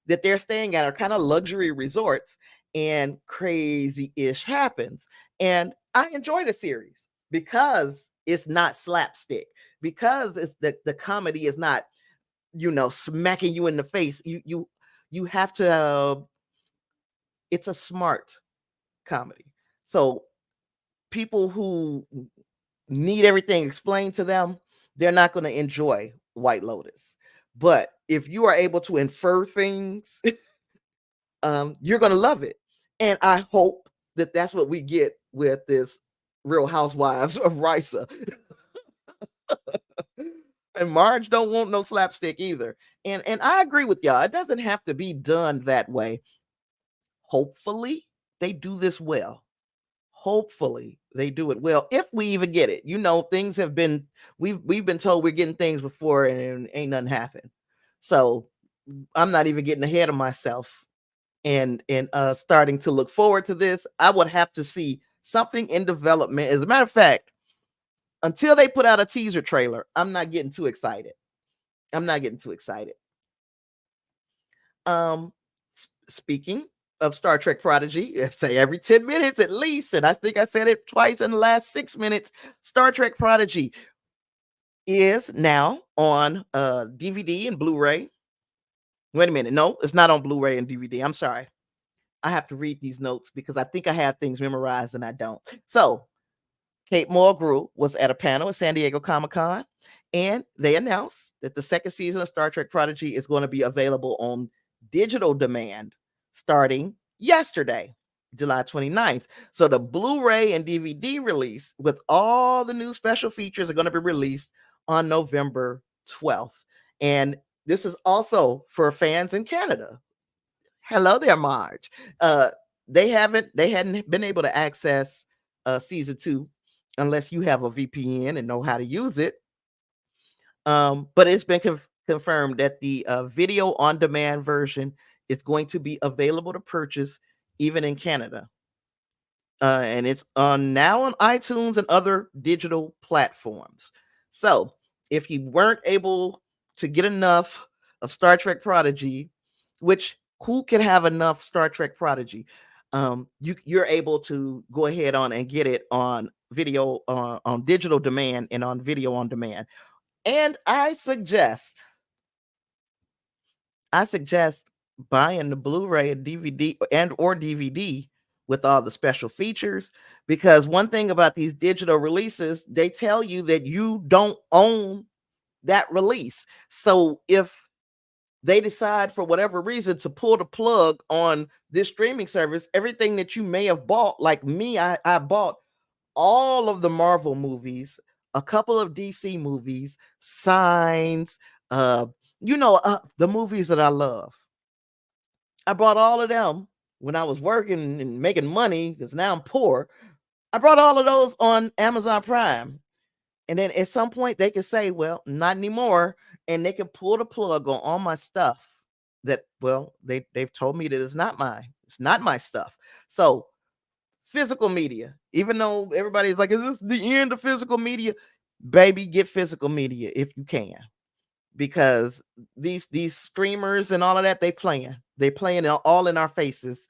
Speaker 1: that they're staying at are kind of luxury resorts, and crazy ish happens. And I enjoy the series because it's not slapstick, because it's the comedy is not, smacking you in the face. You have to, it's a smart comedy. So people who need everything explained to them, they're not going to enjoy White Lotus. But if you are able to infer things, you're going to love it. And I hope that that's what we get with this Real Housewives of Risa. And Marge don't want no slapstick either. And I agree with y'all. It doesn't have to be done that way. Hopefully they do this well. Hopefully they do it well, if we even get it. Things have been, we've been told we're getting things before, and ain't nothing happened. So I'm not even getting ahead of myself and starting to look forward to this. I would have to see something in development. As a matter of fact, until they put out a teaser trailer, I'm not getting too excited. I'm not getting too excited. Speaking of Star Trek Prodigy, I say every 10 minutes at least, and I think I said it twice in the last 6 minutes. Star Trek Prodigy is now on DVD and Blu-ray. Wait a minute. No, it's not on Blu-ray and DVD. I'm sorry. I have to read these notes because I think I have things memorized and I don't. So Kate Mulgrew was at a panel at San Diego Comic-Con, and they announced that the second season of Star Trek Prodigy is going to be available on digital demand starting yesterday, July 29th. So the Blu-ray and DVD release with all the new special features are going to be released on November 12th. And this is also for fans in Canada. Hello there, Marge. They hadn't been able to access season 2 unless you have a VPN and know how to use it. But it's been confirmed that the video on demand version is going to be available to purchase even in Canada. And it's now on iTunes and other digital platforms. So if you weren't able to get enough of Star Trek Prodigy, which who can have enough Star Trek Prodigy? You're able to go ahead on and get it on video, on digital demand, and on video on demand. And I suggest buying the Blu-ray and DVD or DVD with all the special features, because one thing about these digital releases, they tell you that you don't own that release. So if they decide for whatever reason to pull the plug on this streaming service, everything that you may have bought, like me, I bought all of the Marvel movies, a couple of DC movies, Signs, the movies that I love. I bought all of them when I was working and making money, because now I'm poor. I brought all of those on Amazon Prime. And then at some point they can say, well, not anymore. And they can pull the plug on all my stuff that, well, they've told me that it's not my stuff. So physical media. Even though everybody's like, is this the end of physical media? Baby, get physical media if you can, because these streamers and all of that, they playing it all in our faces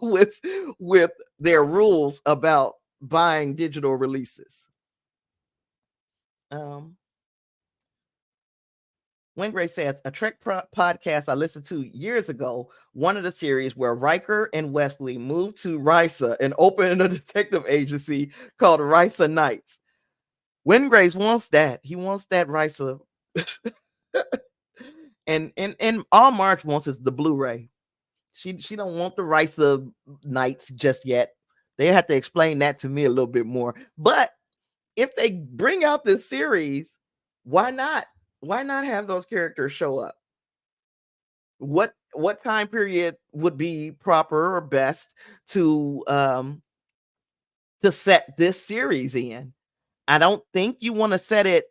Speaker 1: with with their rules about buying digital releases. Um, Wingray says a Trek podcast I listened to years ago, one of the series where Riker and Wesley moved to Risa and opened a detective agency called Risa Knights. Wingrace wants that. He wants that Risa. And all Marge wants is the Blu-ray. She don't want the Risa Knights just yet. They have to explain that to me a little bit more. But if they bring out this series, why not? Why not have those characters show up? What time period would be proper or best to set this series in? I don't think you want to set it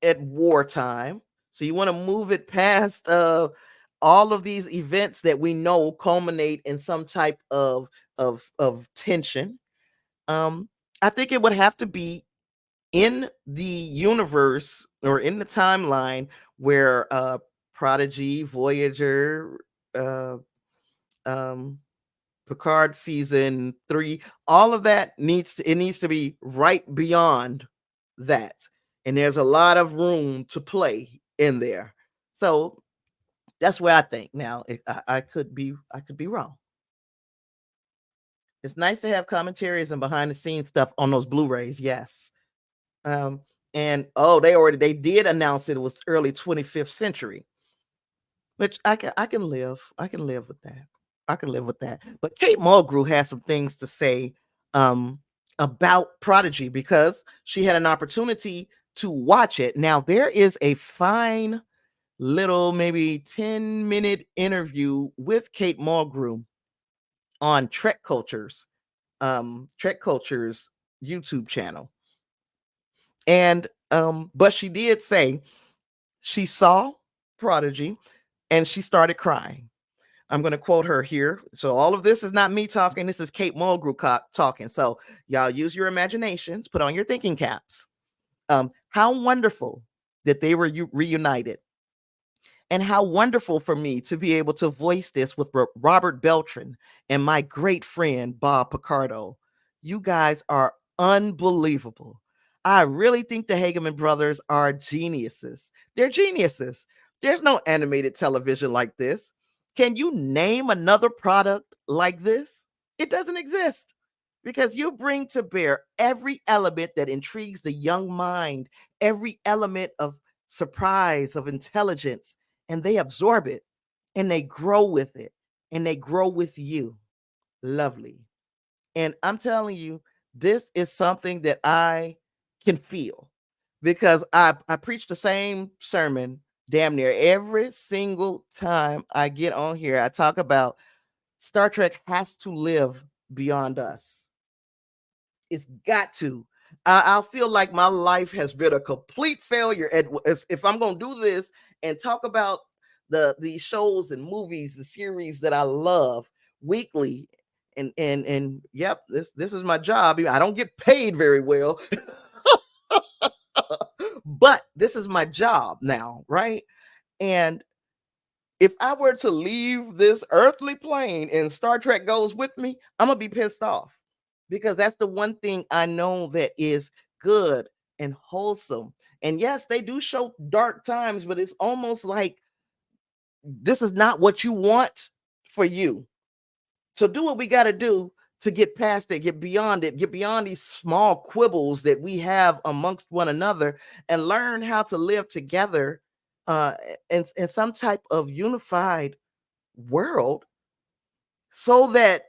Speaker 1: at wartime. So you want to move it past all of these events that we know culminate in some type of tension. I think it would have to be in the universe or in the timeline where Prodigy, Voyager, uh, um, Picard season 3, all of that needs to be right beyond that. And there's a lot of room to play in there. So that's where I think. Now, I could be wrong. It's nice to have commentaries and behind the scenes stuff on those Blu-rays. Yes. Um, and they did announce it was early 25th century, which I can live. I can live with that. I can live with that. But Kate Mulgrew has some things to say um about Prodigy because she had an opportunity to watch it. Now there is a fine little maybe 10-minute interview with Kate Mulgrew on Trek Culture's YouTube channel. And but she did say she saw Prodigy and she started crying. I'm going to quote her here. So all of this is not me talking. This is Kate Mulgrew talking. So y'all use your imaginations, put on your thinking caps. How wonderful that they were reunited. And how wonderful for me to be able to voice this with Robert Beltran and my great friend, Bob Picardo. You guys are unbelievable. I really think the Hageman brothers are geniuses. They're geniuses. There's no animated television like this. Can you name another product like this? It doesn't exist because you bring to bear every element that intrigues the young mind, every element of surprise, of intelligence, and they absorb it and they grow with it and they grow with you. Lovely. And I'm telling you, this is something that I can feel because I preach the same sermon damn near every single time I get on here. I talk about Star Trek has to live beyond us. It's got to. I feel like my life has been a complete failure if I'm going to do this and talk about these shows and movies, the series that I love weekly. And yep, this is my job. I don't get paid very well, but this is my job now, right? And if I were to leave this earthly plane and Star Trek goes with me, I'm gonna be pissed off because that's the one thing I know that is good and wholesome. And yes, they do show dark times, but it's almost like this is not what you want for you. So do what we got to do to get past it, get beyond it, get beyond these small quibbles that we have amongst one another and learn how to live together uh, in some type of unified world so that,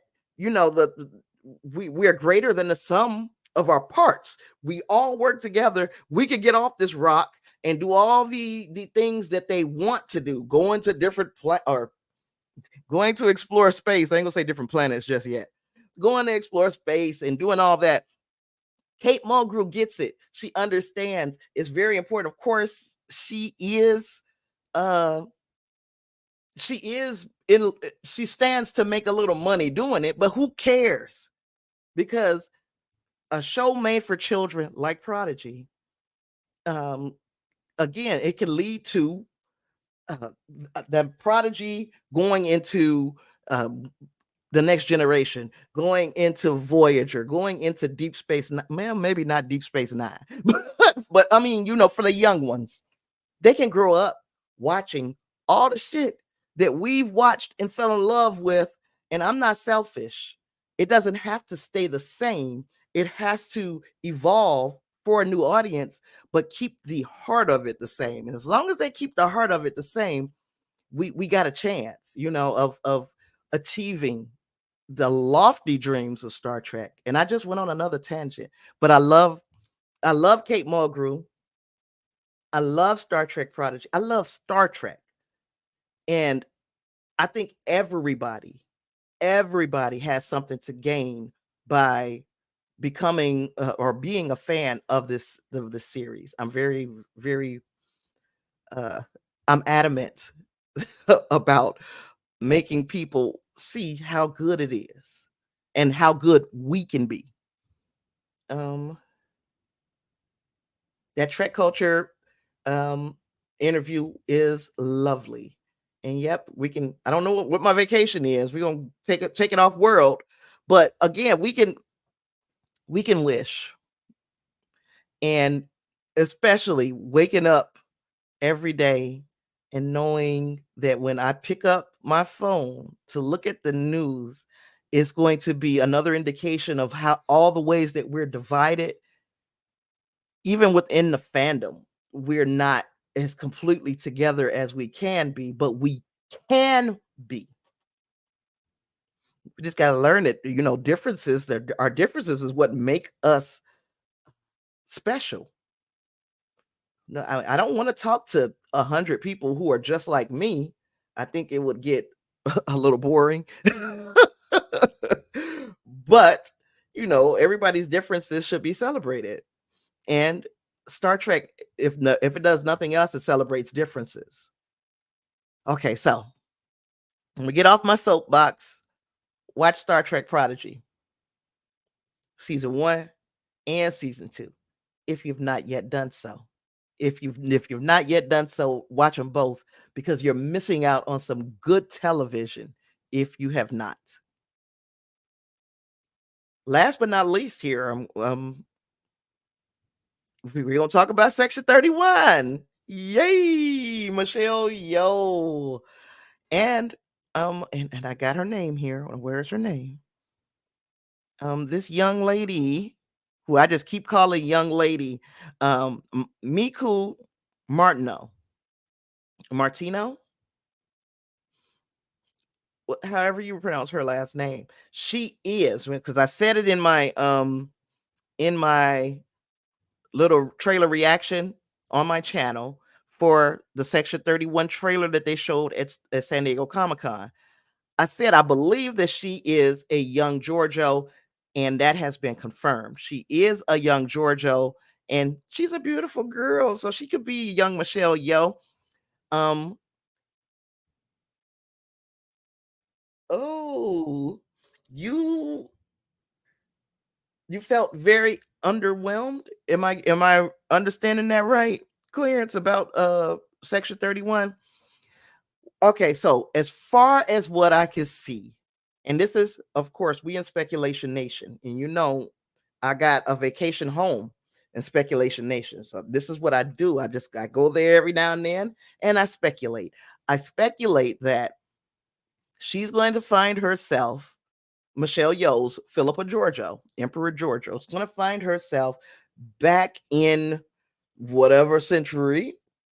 Speaker 1: we are greater than the sum of our parts. We all work together. We could get off this rock and do all the things that they want to do, go into different or going to explore space. I ain't gonna say different planets just yet. Going to explore space and doing all that. Kate Mulgrew gets it. She understands. It's very important. Of course, she is she stands to make a little money doing it, but who cares? because a show made for children like Prodigy, um, again, it can lead to uh, the Prodigy going into um, the next generation, going into Voyager, going into Deep Space Nine. Man, maybe not Deep Space Nine, but I mean, for the young ones, they can grow up watching all the shit that we've watched and fell in love with. And I'm not selfish. It doesn't have to stay the same. It has to evolve for a new audience, but keep the heart of it the same. And as long as they keep the heart of it the same, we got a chance, of achieving the lofty dreams of Star Trek. And I just went on another tangent, but I love Kate Mulgrew. I love Star Trek Prodigy. I love Star Trek. And I think everybody has something to gain by becoming or being a fan of this series. I'm very, very uh I'm adamant about making people see how good it is and how good we can be. Um that Trek culture um interview is lovely. And yep, I don't know what my vacation is. We're gonna take it off world. But again, we can wish. And especially waking up every day and knowing that when I pick up my phone to look at the news, it's going to be another indication of how all the ways that we're divided, even within the fandom. We're not as completely together as we can be, but we can be. We just got to learn that, differences, that our differences is what make us special. No, I don't want to talk to 100 people who are just like me. I think it would get a little boring. But, everybody's differences should be celebrated. And Star Trek, if it does nothing else, it celebrates differences. Okay, so when we get off my soapbox, watch Star Trek Prodigy, season 1 and season 2, if you've not yet done so. If you've not yet done so, watch them both, because you're missing out on some good television if you have not. Last but not least, here, we're gonna talk about Section 31. Yay, Michelle Yeoh. And I got her name here. Where's her name? This young lady, who I just keep calling young lady, Miku Martino, however you pronounce her last name. She is, because I said it in my little trailer reaction on my channel for the Section 31 trailer that they showed at San Diego Comic-Con. I said I believe that she is a young Giorgio, and that has been confirmed. She is a young Giorgio, and she's a beautiful girl, so she could be young Michelle Yeoh. Um, oh, you you felt very underwhelmed. Am I understanding that right? Clearance about Section 31. Okay, so as far as what I can see, and this is, of course, we in Speculation Nation, and I got a vacation home in Speculation Nation. So this is what I do. I go there every now and then, and I speculate. I speculate that she's going to find herself, Michelle Yeoh's Philippa Giorgio, Emperor Giorgio, is going to find herself back in whatever century.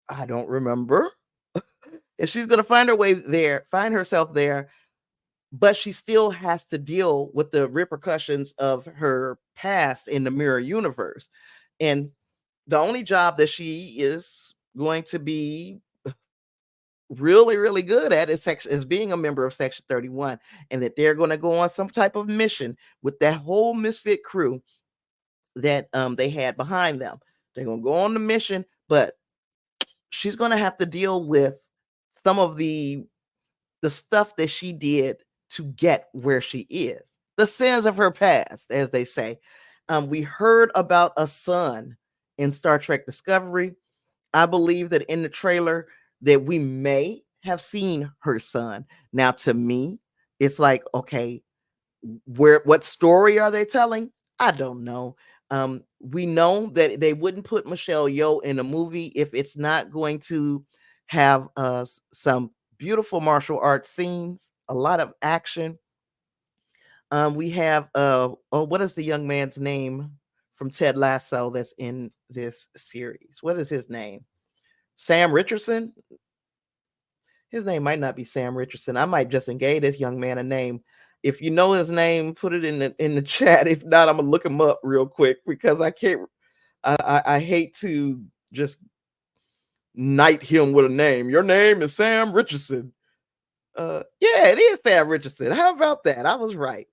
Speaker 1: I don't remember. And she's going to find herself there, but she still has to deal with the repercussions of her past in the mirror universe. And the only job that she is going to be really, really good at is being a member of Section 31, and that they're going to go on some type of mission with that whole misfit crew that they had behind them. They're going to go on the mission, but she's going to have to deal with some of the stuff that she did to get where she is. the sins of her past, as they say. We heard about a son in Star Trek Discovery. I believe that in the trailer that we may have seen her son. Now, to me, it's like, okay, what story are they telling? I don't know. We know that they wouldn't put Michelle Yeoh in a movie if it's not going to have some beautiful martial arts scenes, a lot of action. We have what is the young man's name from Ted Lasso that's in this series? What is his name? Sam Richardson? His name might not be Sam Richardson. I might just engage this young man a name. If you know his name, put it in the chat. If not, I'm gonna look him up real quick because I can't. I hate to just knight him with a name. Your name is Sam Richardson. Yeah, it is Sam Richardson. How about that? I was right.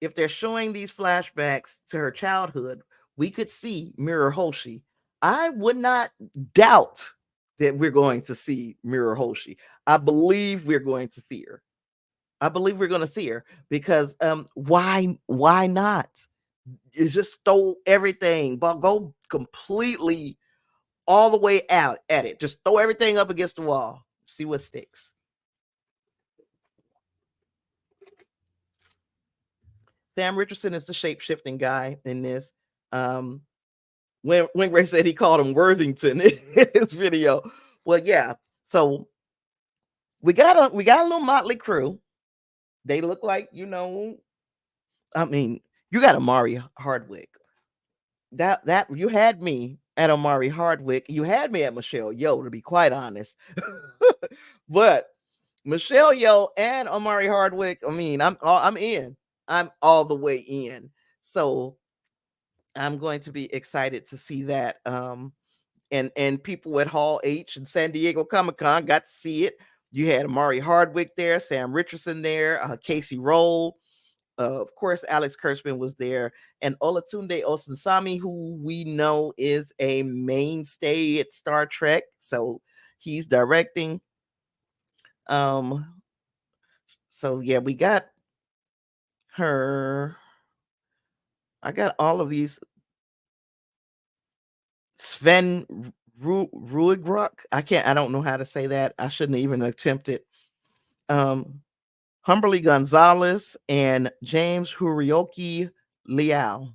Speaker 1: If they're showing these flashbacks to her childhood, we could see Mira Hoshi. I would not doubt that we're going to see Mira Hoshi. I believe we're going to see her. I believe we're going to see her because why not? You just throw everything, but go completely all the way out at it. Just throw everything up against the wall. See what sticks. Sam Richardson is the shape shifting guy in this. When Ray said he called him Worthington in his video. Well, yeah. So we got a little motley crew. They look like, I mean, you got Omari Hardwick. That you had me at Omari Hardwick. You had me at Michelle Yeoh, to be quite honest. But Michelle Yeoh and Omari Hardwick, I mean, I'm in. I'm all the way in. So I'm going to be excited to see that. And people at Hall H and San Diego Comic-Con got to see it. You had Amari Hardwick there, Sam Richardson there, Casey Roll. Of course, Alex Kurtzman was there, and Olatunde Osunsami, who we know is a mainstay at Star Trek. So he's directing. So yeah, we got her. I got all of these. Sven Ruigrok. I don't know how to say that. I shouldn't even attempt it. Humberly Gonzalez and James Hurioki Liao.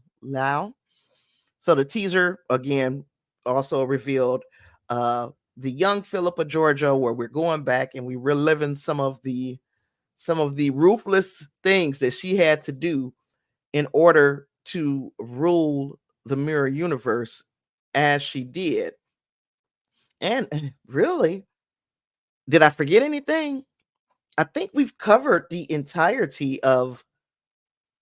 Speaker 1: So the teaser again also revealed the young Philippa Georgiou, where we're going back and we reliving some of the ruthless things that she had to do in order to rule the mirror universe as she did. And really, did I forget anything? I think we've covered the entirety of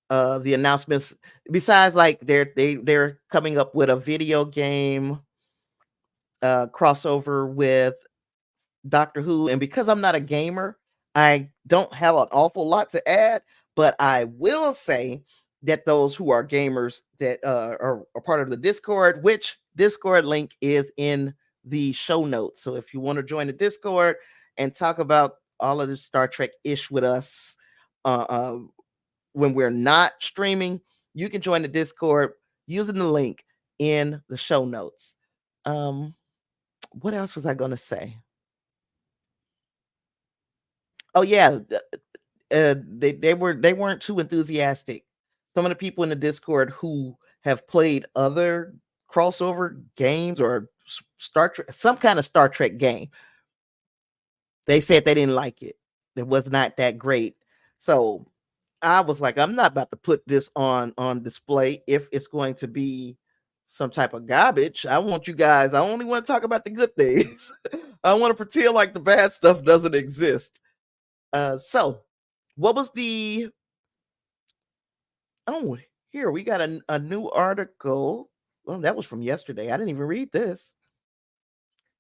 Speaker 1: the announcements. Besides, like they're coming up with a video game crossover with Doctor Who, and because I'm not a gamer, I don't have an awful lot to add. But I will say that those who are gamers that are part of the Discord, which Discord link is in the show notes. So if you want to join the Discord and talk about all of the Star Trek ish with us when we're not streaming, you can join the Discord using the link in the show notes. What else was I going to say? Oh yeah, they weren't too enthusiastic. Some of the people in the Discord who have played other crossover games or Star Trek, some kind of Star Trek game, they said they didn't like it. It was not that great. So I was like, I'm not about to put this on display if it's going to be some type of garbage. I want you guys, I only want to talk about the good things. I want to pretend like the bad stuff doesn't exist. So what was the here we got a new article. Well, that was from yesterday. I didn't even read this.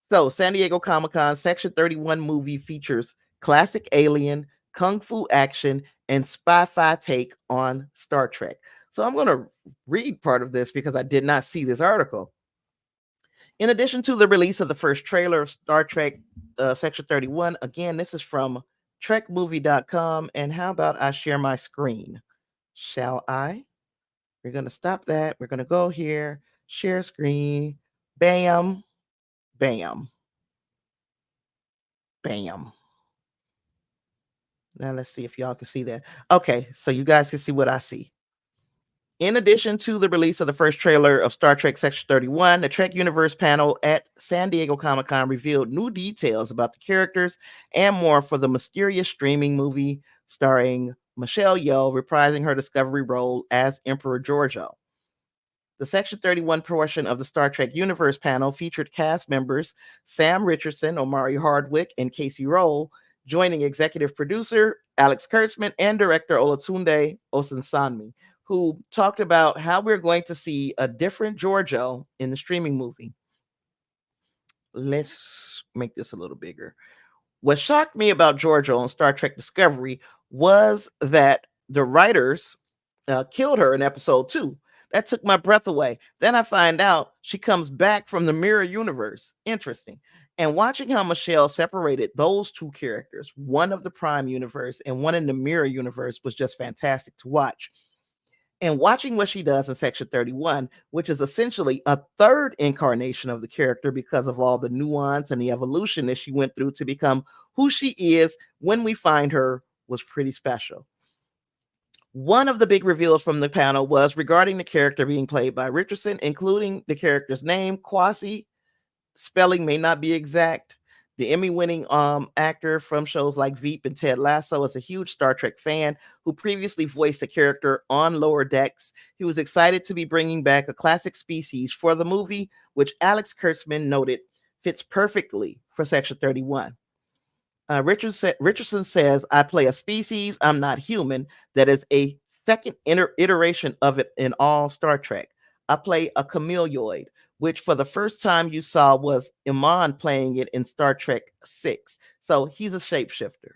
Speaker 1: So San Diego Comic-Con Section 31 movie features classic alien, kung fu action, and spy-fi take on Star Trek. So I'm going to read part of this because I did not see this article. In addition to the release of the first trailer of Star Trek Section 31, again, this is from trekmovie.com. And how about I share my screen? Shall I? We're going to stop that. We're going to go here, share screen, bam, bam, bam. Now let's see if y'all can see that. Okay, so you guys can see what I see. In addition to the release of the first trailer of Star Trek Section 31, the Trek Universe panel at San Diego Comic-Con revealed new details about the characters and more for the mysterious streaming movie starring Michelle Yeoh reprising her Discovery role as Emperor Georgiou. The Section 31 portion of the Star Trek Universe panel featured cast members Sam Richardson, Omari Hardwick, and Casey Roll, joining executive producer Alex Kurtzman and director Olatunde Osunsanmi, who talked about how we're going to see a different Georgiou in the streaming movie. Let's make this a little bigger. What shocked me about Georgiou on Star Trek Discovery was that the writers killed her in episode 2. That took my breath away. Then I find out she comes back from the mirror universe. Interesting. And watching how Michelle separated those two characters, one of the Prime universe and one in the mirror universe, was just fantastic to watch. And watching what she does in Section 31, which is essentially a third incarnation of the character because of all the nuance and the evolution that she went through to become who she is when we find her, was pretty special. One of the big reveals from the panel was regarding the character being played by Richardson, including the character's name, Kwasi. Spelling may not be exact. The Emmy-winning actor from shows like Veep and Ted Lasso is a huge Star Trek fan who previously voiced a character on Lower Decks. He was excited to be bringing back a classic species for the movie, which Alex Kurtzman noted fits perfectly for Section 31. Richardson says, I play a species, I'm not human, that is a second iteration of it in all Star Trek. I play a chameleoid, which for the first time you saw was Iman playing it in Star Trek 6. So he's a shapeshifter.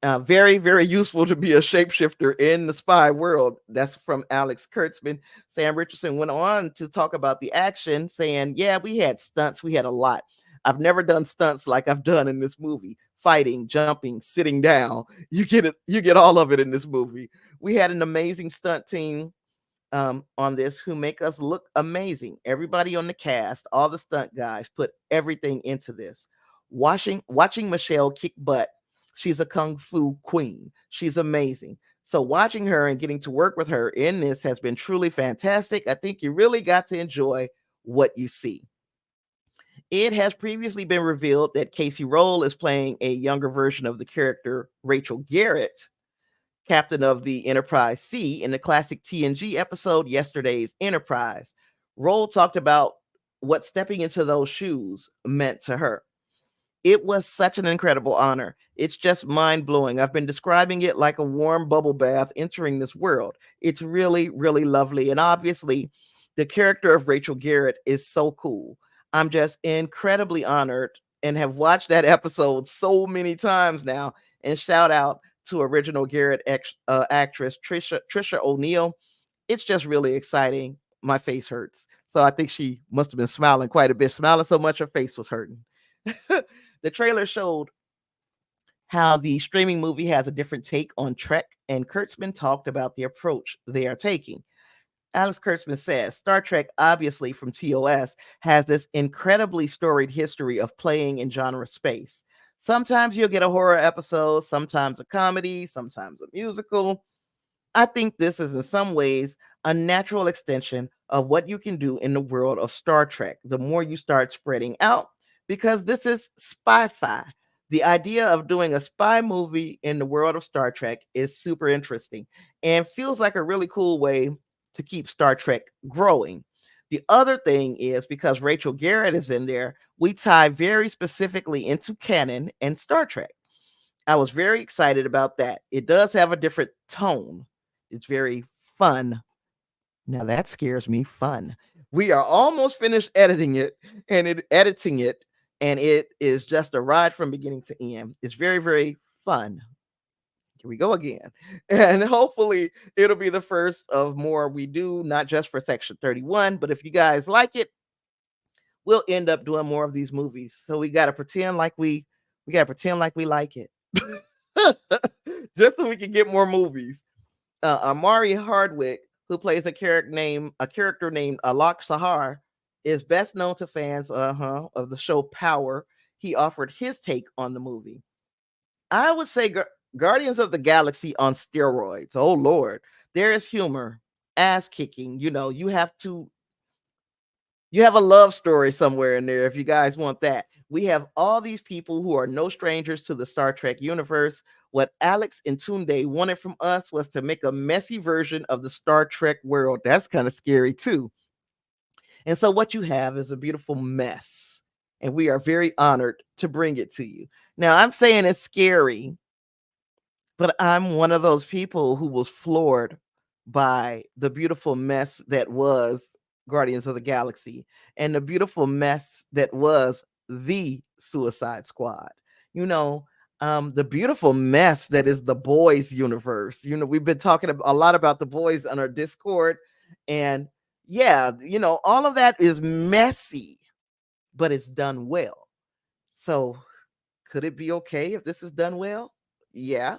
Speaker 1: Very, very useful to be a shapeshifter in the spy world. That's from Alex Kurtzman. Sam Richardson went on to talk about the action, saying, yeah, we had stunts. We had a lot. I've never done stunts like I've done in this movie. Fighting, jumping, sitting down. You get it. You get all of it in this movie. We had an amazing stunt team on this who make us look amazing. Everybody on the cast, all the stunt guys put everything into this. Watching Michelle kick butt. She's a kung fu queen. She's amazing. So watching her and getting to work with her in this has been truly fantastic. I think you really got to enjoy what you see. It has previously been revealed that Casey Roll is playing a younger version of the character Rachel Garrett, captain of the Enterprise C, in the classic TNG episode Yesterday's Enterprise. Roll talked about what stepping into those shoes meant to her. It was such an incredible honor. It's just mind-blowing. I've been describing it like a warm bubble bath entering this world. It's really, really lovely. And obviously, the character of Rachel Garrett is so cool. I'm just incredibly honored and have watched that episode so many times now. And shout out to original Garrett actress Trisha O'Neill. It's just really exciting. My face hurts. So I think she must have been smiling quite a bit, smiling so much her face was hurting. The trailer showed how the streaming movie has a different take on Trek, and Kurtzman talked about the approach they are taking. Alex Kurtzman says, Star Trek, obviously from TOS, has this incredibly storied history of playing in genre space. Sometimes you'll get a horror episode, sometimes a comedy, sometimes a musical. I think this is in some ways a natural extension of what you can do in the world of Star Trek. The more you start spreading out, because this is spy-fi. The idea of doing a spy movie in the world of Star Trek is super interesting and feels like a really cool way to keep Star Trek growing. The other thing is because Rachel Garrett is in there, we tie very specifically into canon and Star Trek. I was very excited about that. It does have a different tone. It's very fun. Now that scares me. Fun. We are almost finished editing it, and it is just a ride from beginning to end. It's very, very fun. Here we go again. And hopefully it'll be the first of more we do, not just for Section 31, but if you guys like it, we'll end up doing more of these movies. So we got to pretend like we got to pretend like we like it. Just so we can get more movies. Amari Hardwick, who plays a character named Alok Sahar, is best known to fans of the show Power. He offered his take on the movie. I would say Guardians of the Galaxy on steroids. Oh Lord, there is humor, ass kicking. You have a love story somewhere in there if you guys want that. We have all these people who are no strangers to the Star Trek universe. What Alex and Tunde wanted from us was to make a messy version of the Star Trek world. That's kind of scary too. And so what you have is a beautiful mess. And we are very honored to bring it to you. Now, I'm saying it's scary, but I'm one of those people who was floored by the beautiful mess that was Guardians of the Galaxy and the beautiful mess that was the Suicide Squad. You know, the beautiful mess that is the boys universe. We've been talking a lot about the boys on our Discord, and yeah, all of that is messy, but it's done well. So, could it be okay if this is done well? Yeah.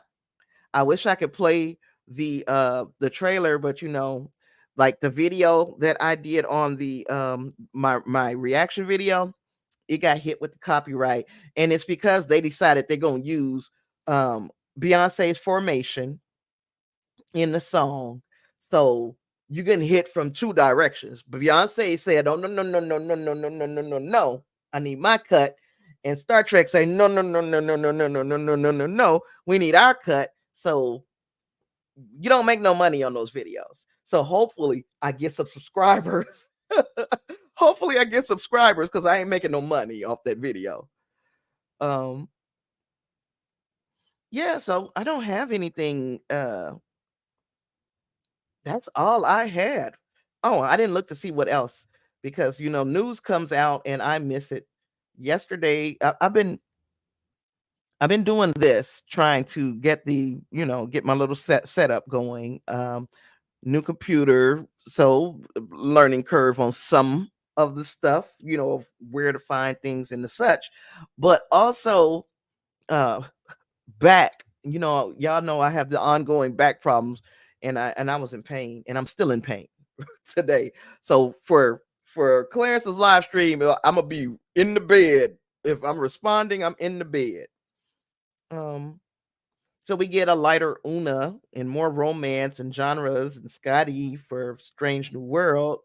Speaker 1: I wish I could play the trailer, but like the video that I did on the my reaction video, it got hit with the copyright, and it's because they decided they're gonna use Beyonce's Formation in the song. So you're getting hit from two directions. But Beyonce said, "Oh no, no, no, no, no, no, no, no, no, no, no. I need my cut." And Star Trek say, "No, no, no, no, no, no, no, no, no, no, no, no, no. We need our cut." So you don't make no money on those videos. So hopefully I get some subscribers. Hopefully I get subscribers because I ain't making no money off that video. Yeah, so I don't have anything. That's all I had. Oh, I didn't look to see what else because news comes out and I miss it. Yesterday, I've been doing this, trying to get my little setup going. New computer, so learning curve on some of the stuff, of where to find things and the such, but also uh back, y'all know I have the ongoing back problems, and I was in pain, and I'm still in pain today. So for Clarence's live stream, I'm gonna be in the bed. If I'm responding, I'm in the bed. So we get a lighter Una and more romance and genres and Scotty for Strange New World.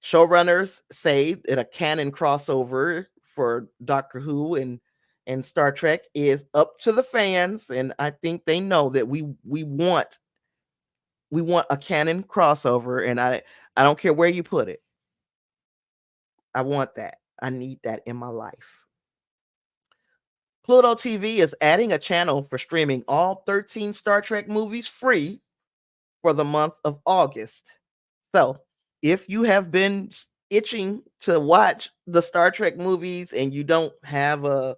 Speaker 1: Showrunners say that a canon crossover for Doctor Who and Star Trek is up to the fans, and I think they know that we want a canon crossover, and I don't care where you put it. I want that. I need that in my life. Pluto TV is adding a channel for streaming all 13 Star Trek movies free for the month of August. So, if you have been itching to watch the Star Trek movies and you don't have a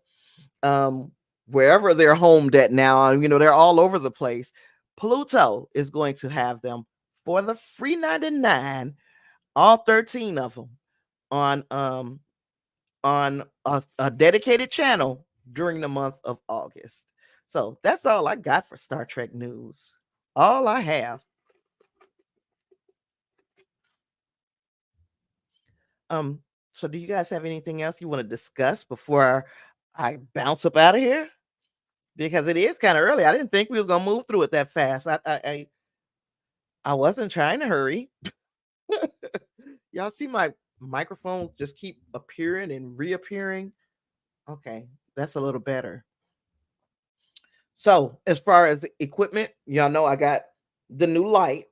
Speaker 1: wherever they're homed at now, they're all over the place. Pluto is going to have them for the free 99, all 13 of them on a dedicated channel during the month of August. So that's all I got for Star Trek news. All I have. So do you guys have anything else you want to discuss before I bounce up out of here? Because it is kind of early. I didn't think we was gonna move through it that fast. I wasn't trying to hurry. Y'all see my microphone just keep appearing and reappearing? Okay, that's a little better. So as far as equipment, y'all know I got the new light.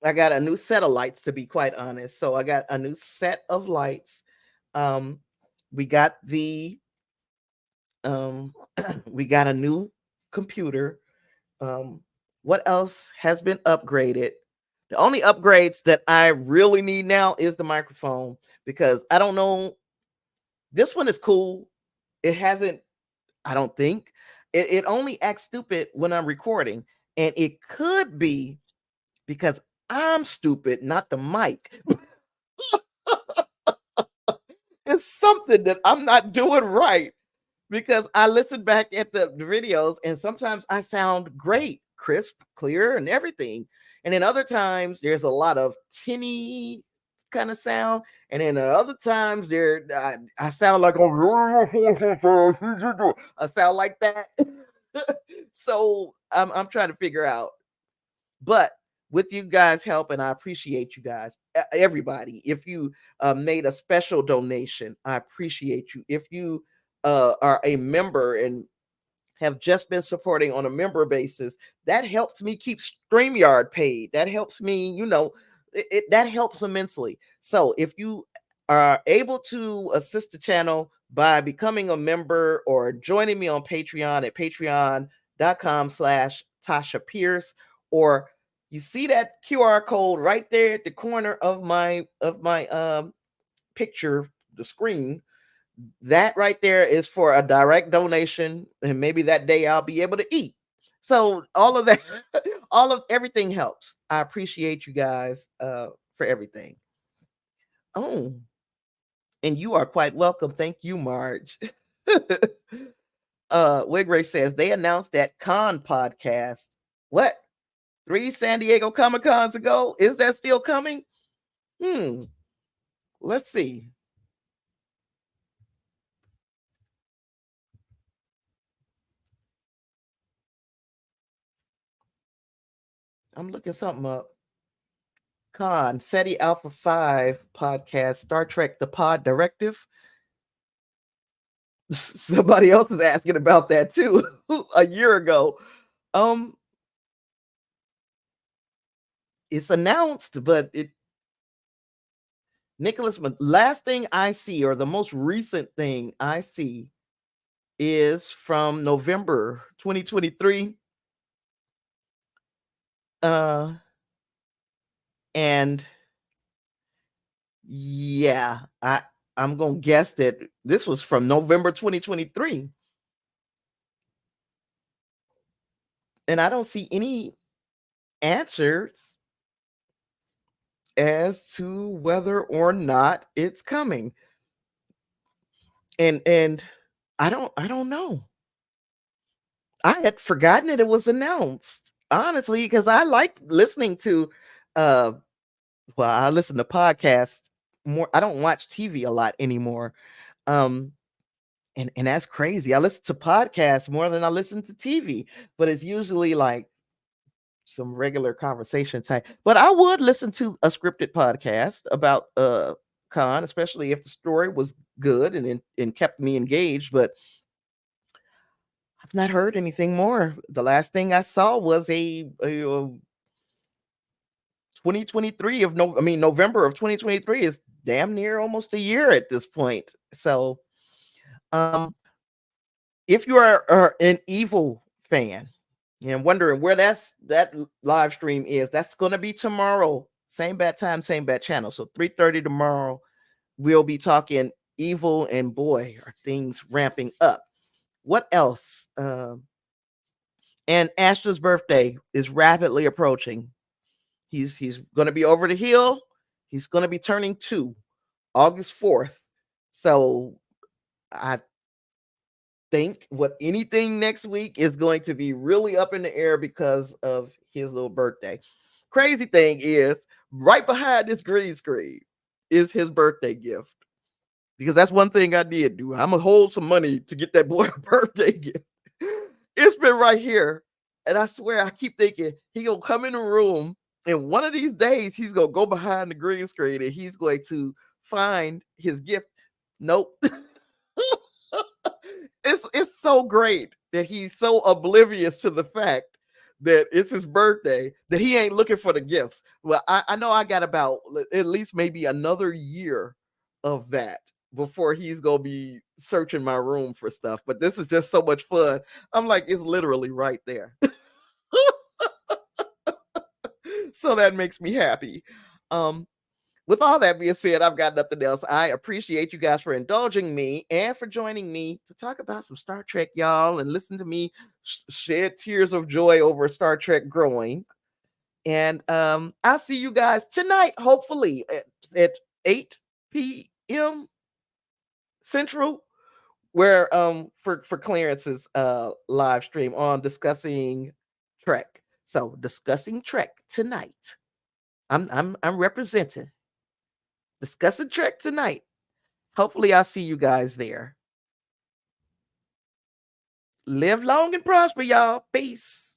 Speaker 1: I got a new set of lights, to be quite honest. So I got a new set of lights. We got we got a new computer. What else has been upgraded? The only upgrades that I really need now is the microphone, because I don't know. This one is cool. It hasn't, I don't think, it only acts stupid when I'm recording. And it could be because I'm stupid, not the mic. is something that I'm not doing right because I listen back at the videos and sometimes I sound great, crisp, clear, and everything. And then other times there's a lot of tinny kind of sound. And then other times I sound like I sound like that. So I'm trying to figure out. But with you guys help, and I appreciate you guys, everybody. If you made a special donation, I appreciate you. If you are a member and have just been supporting on a member basis, that helps me keep StreamYard paid. That helps me, that helps immensely. So if you are able to assist the channel by becoming a member or joining me on Patreon at patreon.com/Tasha Pierce, or you see that QR code right there at the corner of my picture, the screen, that right there is for a direct donation, and maybe that day I'll be able to eat. So all of that, all of everything helps. I appreciate you guys for everything. Oh, and you are quite welcome. Thank you, Marge. Wigray says they announced that Con podcast. What? 3 San Diego Comic Cons ago? Is that still coming? Let's see. I'm looking something up. Con, SETI Alpha 5 podcast, Star Trek The Pod Directive. Somebody else is asking about that too a year ago. It's announced, but Nicholas, last thing I see, or the most recent thing I see, is from November 2023. And yeah, I'm gonna guess that this was from November 2023. And I don't see any answers as to whether or not it's coming. And I don't know. I had forgotten that it was announced, honestly, because I like listening to I listen to podcasts more. I don't watch TV a lot anymore. And that's crazy. I listen to podcasts more than I listen to TV, but it's usually like some regular conversation type. But I would listen to a scripted podcast about Con, especially if the story was good and kept me engaged. But I've not heard anything more. The last thing I saw was a 2023 of November of 2023 is damn near almost a year at this point. So if you are an Evil fan and wondering where that live stream is, that's going to be tomorrow, same bad time, same bad channel. So 3:30 tomorrow, we'll be talking Evil, and boy, are things ramping up. What else? And Ashton's birthday is rapidly approaching. He's going to be over the hill. He's going to be turning 2 August 4th. So I think anything next week is going to be really up in the air because of his little birthday. Crazy thing is, right behind this green screen is his birthday gift. Because that's one thing I did do. I'm gonna hold some money to get that boy a birthday gift. It's been right here. And I swear I keep thinking he gonna come in the room and one of these days he's gonna go behind the green screen and he's going to find his gift. Nope. It's so great that he's so oblivious to the fact that it's his birthday that he ain't looking for the gifts. Well, I know I got about at least maybe another year of that before he's gonna be searching my room for stuff. But this is just so much fun. I'm like, it's literally right there. So that makes me happy. With all that being said, I've got nothing else. I appreciate you guys for indulging me and for joining me to talk about some Star Trek, y'all, and listen to me shed tears of joy over Star Trek growing. And I'll see you guys tonight, hopefully at 8 p.m. Central, where for Clarence's live stream on discussing Trek. So discussing Trek tonight. I'm representing discussing Trek tonight. Hopefully I'll see you guys there. Live long and prosper, y'all. Peace.